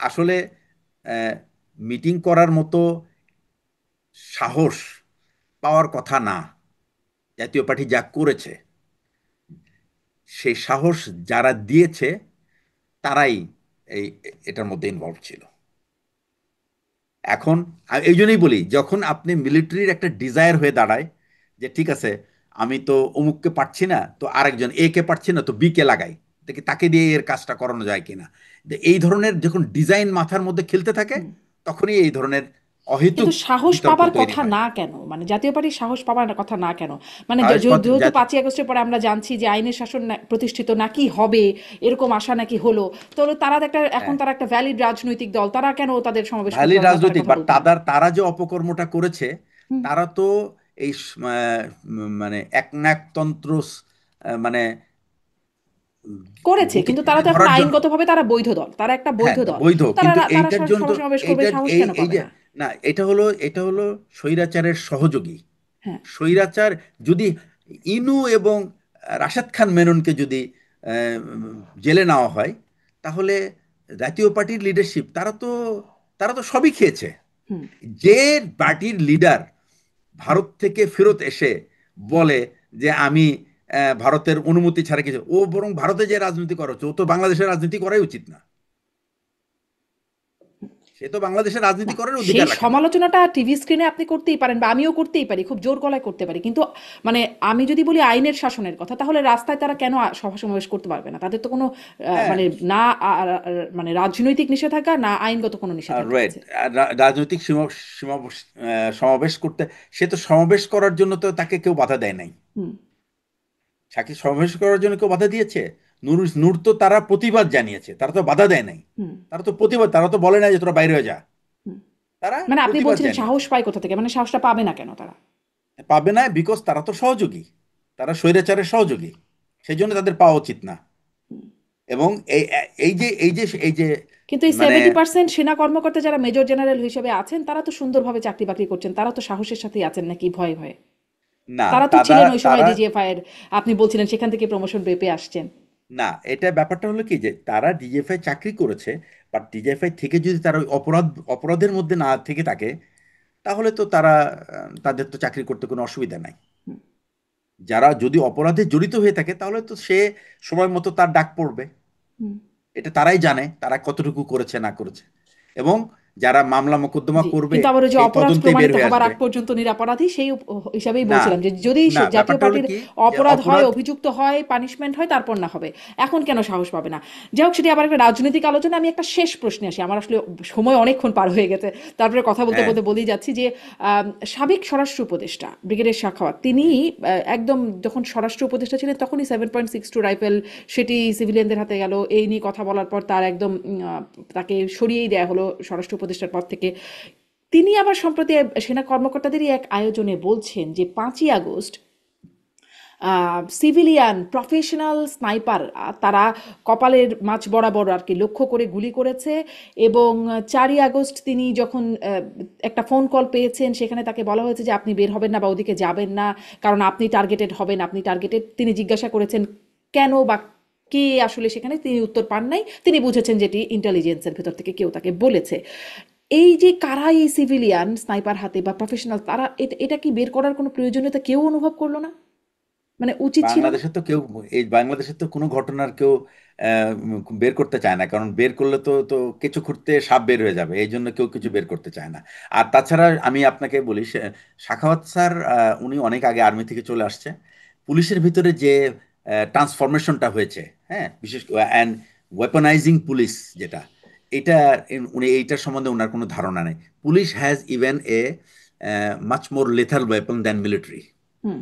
আসলে মিটিং করার মতো সাহস পাওয়ার কথা না। জাতীয় পার্টি যা করেছে, সেই সাহস যারা দিয়েছে তারাই এই এটার মধ্যে ইনভলভ ছিল। এখন এই জন্যই বলি, যখন আপনি মিলিটারির একটা ডিজায়ার হয়ে দাঁড়ায় যে ঠিক আছে, আমি তো অমুককে পারছি না, তো আরেকজন এ কে পারছি না, তো বি কে লাগাই, দেখি তাকে দিয়ে এর কাজটা করানো যায় কিনা। এই ধরনের যখন ডিজাইন মাথার মধ্যে খেলতে থাকে, হুম। তখনই এই ধরনের অহেতুক কিন্তু সাহস বিতর্ক পাবার তৈরি কথা হয়। না কেন, মানে জাতীয় পার্টির সাহস পাবার কথা না কেন? মানে সাহসপাত যেহেতু জাতি, 5ই আগস্টের পরে আমরা জানছি যে আইনের শাসন প্রতিষ্ঠিত নাকি হবে, এরকম আশা নাকি হলো, তো তারা তো একটা, এখন হ্যাঁ, তারা একটা ভ্যালিড রাজনৈতিক দল, তারা কেন তাদের সমাবেশ করতে ভ্যালি পারবে না, তাদের রাজনৈতিক, কথা বাট বলবে না? তাদের, তারা যে অপকর্মটা করেছে, হুম। তারা তো এই মানে একনায়কতন্ত্র, মানে করেছে, কিন্তু তারা গতিতে তো এখন ধরার জন্য, আইনগতভাবে তারা বৈধ দল, তারা একটা হ্যাঁ বৈধ দল। বৈধ, তো তারা কিন্তু তারা এইটার জন্য তো, সভা সমাবেশ করবে, এইটা সাহস এই কেন এই পাবে যে, না? না, এটা হলো স্বৈরাচারের সহযোগী। হ্যাঁ। স্বৈরাচার যদি ইনু এবং রাশেদ খান মেননকে যদি জেলে নেওয়া হয়, তাহলে জাতীয় পার্টির লিডারশিপ, তারা তো সবই খেয়েছে। হুম। যে পার্টির লিডার ভারত থেকে ফেরত এসে বলে যে আমি ভারতের অনুমতি ছাড়া কিছু, ও বরং ভারতে যে রাজনীতি করা হচ্ছে, ও তো বাংলাদেশের রাজনীতি করাই উচিত না। সে তো বাংলাদেশের না, রাজনীতি করার সেই অধিকার রাখে না। সমালোচনাটা টিভি স্ক্রিনে আপনি করতেই পারেন বা আমিও করতেই পারি, খুব জোর গলায় করতে পারি, কিন্তু মানে আমি যদি বলি আইনের শাসনের কথা, তাহলে রাস্তায় তারা কেন সভা সমাবেশ করতে পারবে না? তাদের তো কোনো হ্যাঁ, মানে না মানে রাজনৈতিক নিষেধাজ্ঞা না আইনগত কোনো নিষেধাজ্ঞা রাইট। আছে। রাজনৈতিক সমাবেশ করতে, সে তো সমাবেশ করার জন্য তো তাকে কেউ বাধা দেয় নাই। হুম। তাকে সমাবেশ করার জন্য কেউ বাধা দিয়েছে? নূর, নূর তো তারা প্রতিবাদ জানিয়েছে, তারা তো বাধা দেয় নাই। হুম। তারা তো প্রতিবাদ, তারা তো বলে নাই যে তোরা বাইরে হয়ে যা, হুম। তারা মানে আপনি প্রতিবাদ বলছিলেন সাহস জানিয়েছে। পায় কোথা থেকে, মানে সাহসটা পাবে না কেন তারা? পাবে না বিকজ তারা তো সহযোগী, তারা স্বৈরাচারের সহযোগী, সেই জন্য তাদের পাওয়া উচিত না। এবং এই যে কিন্তু এই মানে 70% সেনা কর্মকর্তা যারা মেজর জেনারেল হিসেবে আছেন, তারা তো সুন্দরভাবে চাকরি বাকরি করছেন, তারা তো সাহসের সাথেই আছেন নাকি ভয়ে ভয়ে? না তারা তো তারা ছিলেন ওই সময় তারা ডিজিএফআই এর, আপনি বলছিলেন সেখান থেকে প্রমোশন পেয়ে আসছেন। না, এটা ব্যাপারটা হলো কি যে তারা ডিজিএফআই চাকরি করেছে, বাট ডিজিএফআই থেকে যদি তারা ওই অপরাধের মধ্যে না থেকে থাকে, তাহলে তো তারা তাদের তো চাকরি করতে কোনো অসুবিধা নাই। হুম, যারা যদি অপরাধে জড়িত হয়ে থাকে তাহলে তো সে সময় মতো তার ডাক পড়বে। হুম। এটা তারাই জানে তারা কতটুকু করেছে না করেছে, এবং যারা মামলা মোকদ্দমা জি, করবে কিন্তু আবার ওই যে সেই অপরাধ তদন্তেই বের প্রমাণিত হয়ে হবার আসবে। আগ পর্যন্ত নিরাপরাধী সেই হিসাবেই না, বলছিলাম যে যদি না, জাতীয় ব্যাপারটা হলো পার্টির কি যে অপরাধ হয়, অপরাধ। অভিযুক্ত হয়, পানিশমেন্ট হয়, তারপর না হবে, এখন কেন সাহস পাবে না? যাই হোক, সেটি আবার একটা রাজনৈতিক আলোচনা। আমি একটা শেষ প্রশ্নে আসি, আমার আসলে সময় অনেকক্ষণ পার হয়ে গেছে, তারপরে কথা বলতে হ্যাঁ, বলতে বলেই যাচ্ছি যে সাবেক স্বরাষ্ট্র উপদেষ্টা ব্রিগেডিয়ার সাখাওয়াত, তিনি একদম যখন স্বরাষ্ট্র উপদেষ্টা ছিলেন তখনই 7.62 রাইফেল সেটি সিভিলিয়ানদের হাতে গেল, এই নিয়ে কথা বলার পর তার একদম তাকে সরিয়েই দেয়া হলো স্বরাষ্ট্র উপদেষ্টার পদ থেকে। তিনি আবার সম্প্রতি সেনা কর্মকর্তাদেরই এক আয়োজনে বলছেন যে 5ই আগস্ট সিভিলিয়ান প্রফেশনাল স্নাইপার তারা কপালের মাঝ বরাবর আর কি লক্ষ্য করে গুলি করেছে, এবং 4ই আগস্ট তিনি যখন একটা ফোন কল পেয়েছেন, সেখানে তাকে বলা হয়েছে যে আপনি বের হবেন না বা ওদিকে যাবেন না, কারণ আপনি টার্গেটেড হবেন, আপনি টার্গেটেড। তিনি জিজ্ঞাসা করেছেন কেন বা কে আসলে সেখানে, তিনি উত্তর পান নাই, তিনি বুঝেছেন যেটি ইন্টেলিজেন্সের ভেতর থেকে কেউ তাকে বলেছে। এই যে কারা এই সিভিলিয়ান স্নাইপার হাতে বা প্রফেশনাল, তারা এটা কি বের করার কোনো প্রয়োজনীয়তা কেউ অনুভব করলো না? মানে উচিত ছিল না? বাংলাদেশে তো কেউ, এই বাংলাদেশে তো কোনো ঘটনার কেউ বের করতে চায় না, কারণ বের করলে তো তো কিছু খুঁড়তে সাপ বের হয়ে যাবে, এই জন্য কেউ কিছু বের করতে চায় না। আর তাছাড়া আমি আপনাকে বলি, সাখাওয়াত স্যার উনি অনেক আগে আর্মি থেকে চলে আসছে। পুলিশের ভিতরে যে ট্রান্সফরমেশনটা হয়েছে, হ্যাঁ, বিশেষ অ্যান্ড ওয়েপনাইজিং পুলিশ যেটা, এটা উনি এইটার সম্বন্ধে ওনার কোনো ধারণা নেই। Police has even a much more lethal weapon than military. Hmm.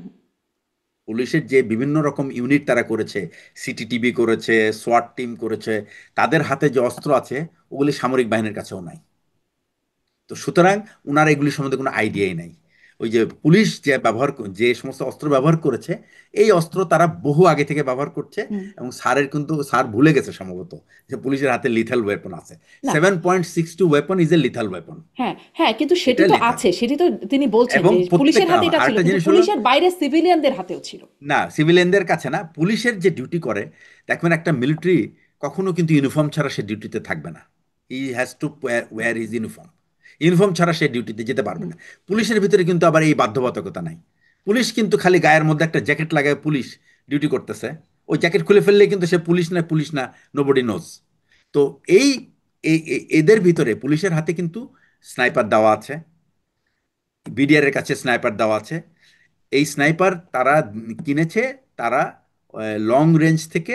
পুলিশের যে বিভিন্ন রকম ইউনিট তারা করেছে, সিটিটিবি করেছে, সোয়াট টিম করেছে, তাদের হাতে যে অস্ত্র আছে ওগুলি সামরিক বাহিনীর কাছেও নাই। তো সুতরাং ওনার এগুলি সম্বন্ধে কোনো আইডিয়াই নাই। ওই যে পুলিশ যে যে সমস্ত অস্ত্র ব্যবহার করেছে, এই অস্ত্র তারা বহু আগে থেকে ব্যবহার করছে। হুম। এবং স্যারের কিন্তু স্যার ভুলে গেছে সম্ভবত যে পুলিশের হাতে লিথাল ওয়েপন আছে। না। 7.62 weapon is a lethal weapon. হ্যাঁ, হ্যাঁ, কিন্তু এটা সেটি তো লিথাল। আছে, সেটি তো তিনি বলছেন এবং যে পুলিশের প্রত্যেকটা হাতে এটা ছিল, আরেকটা কিন্তু জিনিস হলো, পুলিশের বাইরে সিভিলিয়ানদের হাতেও ছিল। না, সিভিলিয়ানদের কাছে না, পুলিশের যে ডিউটি করে, দেখবেন একটা মিলিটারি কখনো কিন্তু ইউনিফর্ম ছাড়া সে ডিউটিতে থাকবে না। He has to wire his uniform. Uniform ছাড়া সে ডিউটিতে যেতে পারবে হুম। না। পুলিশের ভিতরে কিন্তু আবার এই বাধ্যবাধকতা নাই। পুলিশ কিন্তু খালি গায়ের মধ্যে একটা জ্যাকেট লাগায় পুলিশ ডিউটি করতেছে, ওই জ্যাকেট খুলে ফেললেই কিন্তু সে পুলিশ না, নোবডি নোজ। তো এই এদের ভিতরে পুলিশের হাতে কিন্তু স্নাইপার দেওয়া আছে, বিডিআর এর কাছে স্নাইপার দেওয়া আছে। এই স্নাইপার তারা কিনেছে, তারা লং রেঞ্জ থেকে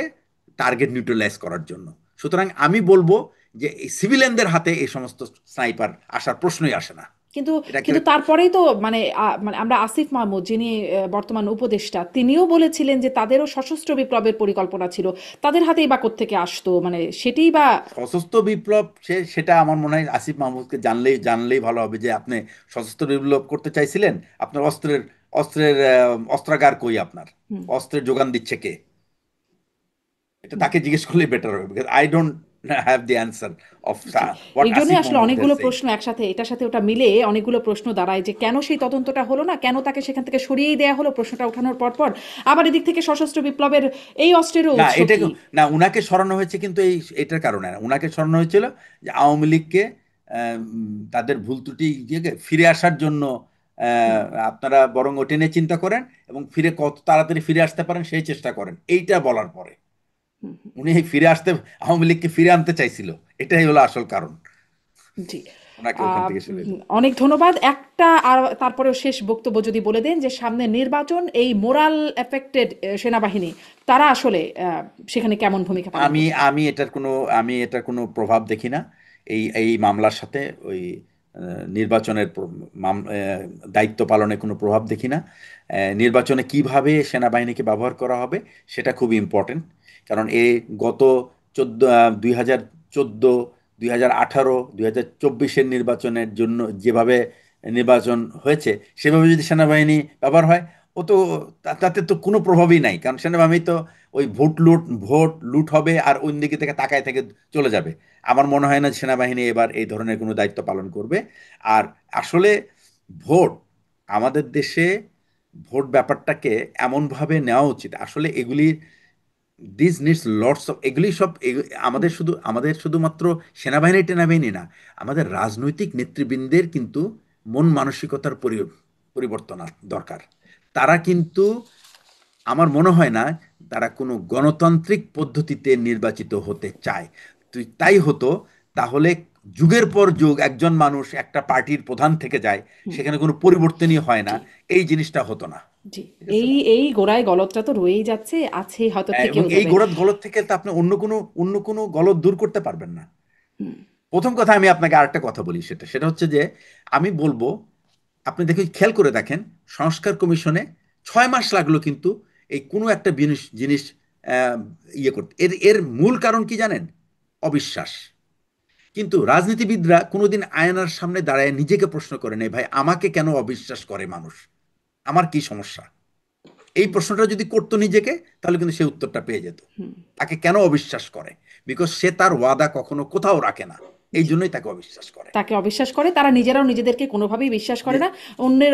টার্গেট নিউট্রালাইজ করার জন্য। সুতরাং আমি বলবো যে এই সিভিলিয়ানদের হাতে এই সমস্ত স্নাইপার আসার প্রশ্নই আসে না। কিন্তু এটাকে কিন্তু তারপরেই তো মানে মানে আমরা আসিফ মাহমুদ, যিনি বর্তমান উপদেষ্টা, তিনিও বলেছিলেন যে তাদেরও সশস্ত্র বিপ্লবের পরিকল্পনা ছিল, তাদের হাতেই বা কোত্থেকে আসতো, মানে সেটিই বা। সশস্ত্র বিপ্লব, সেটা আমার মনে হয় আসিফ মাহমুদকে জানলেই ভালো হবে যে আপনি সশস্ত্র বিপ্লব করতে চাইছিলেন, আপনার অস্ত্রের অস্ত্রাগার কই আপনার, হুম। অস্ত্রের যোগান দিচ্ছে কে? এটা তাকে জিজ্ঞেস করলেই বেটার হবে, because I don't have the answer of G, what এই জন্যই আসিফ আসলে মোহাম্মদ হ্যাজ অনেকগুলো সেড। প্রশ্ন একসাথে, এটার সাথে ওটা মিলে অনেকগুলো প্রশ্ন দাঁড়ায় যে কেন সেই তদন্তটা হলো না, কেন তাকে সেখান থেকে সরিয়েই দেয়া হলো প্রশ্নটা ওঠানোর পর পর। আবার এদিক থেকে সশস্ত্র বিপ্লবের এই অস্ত্রেরও না, উৎস এটা কি? না, উনাকে সরানো হয়েছে কিন্তু এটার কারণে না। উনাকে সরানো হয়েছিল যে আওয়ামী লীগকে তাদের ভুল ত্রুটি ফিরে আসার জন্য, হুম। আপনারা বরং ওটা নিয়ে চিন্তা করেন এবং ফিরে কত তাড়াতাড়ি ফিরে আসতে পারেন সেই চেষ্টা করেন, এইটা বলার পরে হুম। উনি ফিরে আসতে, আওয়ামী লীগকে ফিরে আনতে চাইছিল। এটাই হলো আসল কারণ জি। ওনাকে ওখান থেকে সরিয়ে দেওয়া। অনেক ধন্যবাদ। একটা আর তারপরেও শেষ বক্তব্য যদি বলে দেন যে সামনে নির্বাচন, এই মোরাল এফেক্টেড সেনাবাহিনী, তারা আসলে সেখানে কেমন ভূমিকা পালন আমি করবে? আমি এটার কোনো আমি এটার কোনো প্রভাব দেখি না। এই এই মামলার সাথে ওই নির্বাচনের দায়িত্ব পালনে কোনো প্রভাব দেখি না। নির্বাচনে কিভাবে সেনাবাহিনীকে ব্যবহার করা হবে সেটা খুব ইম্পর্টেন্ট। কারণ গত 2014, 2018, 2024-এর নির্বাচনের জন্য যেভাবে নির্বাচন হয়েছে, সেভাবে যদি সেনাবাহিনী ব্যবহার হয়, ও তো তাতে তো কোনো প্রভাবই নাই, কারণ সেনাবাহিনী তো ওই ভোট লুট হবে আর ওই দিকে থেকে তাকায় থেকে চলে যাবে। আমার মনে হয় না সেনাবাহিনী এবার এই ধরনের কোনো দায়িত্ব পালন করবে। আর আসলে ভোট আমাদের দেশে ভোট ব্যাপারটাকে এমনভাবে নেওয়া উচিত, আসলে এগুলি দিস নিডস লটস অফ, এগুলি সব হুম, আমাদের শুধুমাত্র সেনাবাহিনী টেনাবাহিনী না, আমাদের রাজনৈতিক নেতৃবৃন্দের কিন্তু মন মানসিকতার পরিবর্তন দরকার। তারা কিন্তু, আমার মনে হয় না তারা কোনো গণতান্ত্রিক পদ্ধতিতে নির্বাচিত হতে চায়। তাই হতো, তাহলে যুগের পর যুগ একজন মানুষ একটা পার্টির প্রধান থেকে যায়, হুম, সেখানে কোনো পরিবর্তনই হয় না, জি, এই জিনিসটা হতো না। জি। ঠিক আছে? এই গোড়ায় গলতটা তো রয়েই যাচ্ছে, আছে, হয়তো এবং থেকেও এই যাবে। গলদ থেকে তো আপনি অন্য কোনো গলদ দূর করতে পারবেন না। হুম, প্রথম কথা আমি আপনাকে আরেকটা কথা বলি, সেটা হচ্ছে যে আমি বলবো, আপনি খেয়াল করে দেখেন, সংস্কার কমিশনে 6 মাস লাগলো কিন্তু এই কোনো একটা জিনিস জিনিস আহ, ইয়ে করতে। এর এর মূল কারণ কি জানেন? অবিশ্বাস। কিন্তু রাজনীতিবিদরা কোনোদিন আয়নার সামনে দাঁড়ায় নিজেকে প্রশ্ন করে নেই, ভাই আমাকে কেন অবিশ্বাস করে মানুষ, আমার কি সমস্যা? এই হুম, প্রশ্নটা যদি করতো নিজেকে, তাহলে কিন্তু সে উত্তরটা পেয়ে যেত। হুম, তাকে কেন অবিশ্বাস করে? বিকজ সে তার ওয়াদা কখনো কোথাও রাখে না, এই জি। জন্যই তাকে অবিশ্বাস করে। তাকে অবিশ্বাস করে, তারা নিজেরাও নিজেদেরকে কোনোভাবেই বিশ্বাস করে না।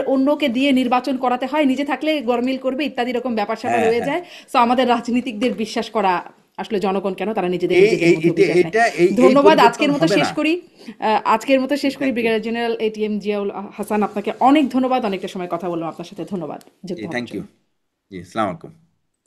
অন্যকে দিয়ে নির্বাচন করাতে হয়, নিজে থাকলে গরমিল করবে ইত্যাদি রকম ব্যাপার-স্যাপার হ্যাঁ, রয়ে হ্যাঁ। যায়। সো আমাদের রাজনীতিকদের বিশ্বাস করা, আসলে জনগণ কেন, তারা নিজেদের এই নিজেদের এই মধ্যেও এটা বিশ্বাস নেয়। এটা এই এই ধন্যবাদ। পরিবর্তন আজকের মতো হবে শেষ না। করি। আজকের মতো শেষ করি। Thank you. Brigadier general ATM Ziaul Hasan, আপনাকে অনেক ধন্যবাদ। অনেকটা সময় কথা বললাম আপনার সাথে। ধন্যবাদ জি, যুক্ত হওয়ার থ্যাংক ইউ। জন্য। জি, আসসালামু আলাইকুম।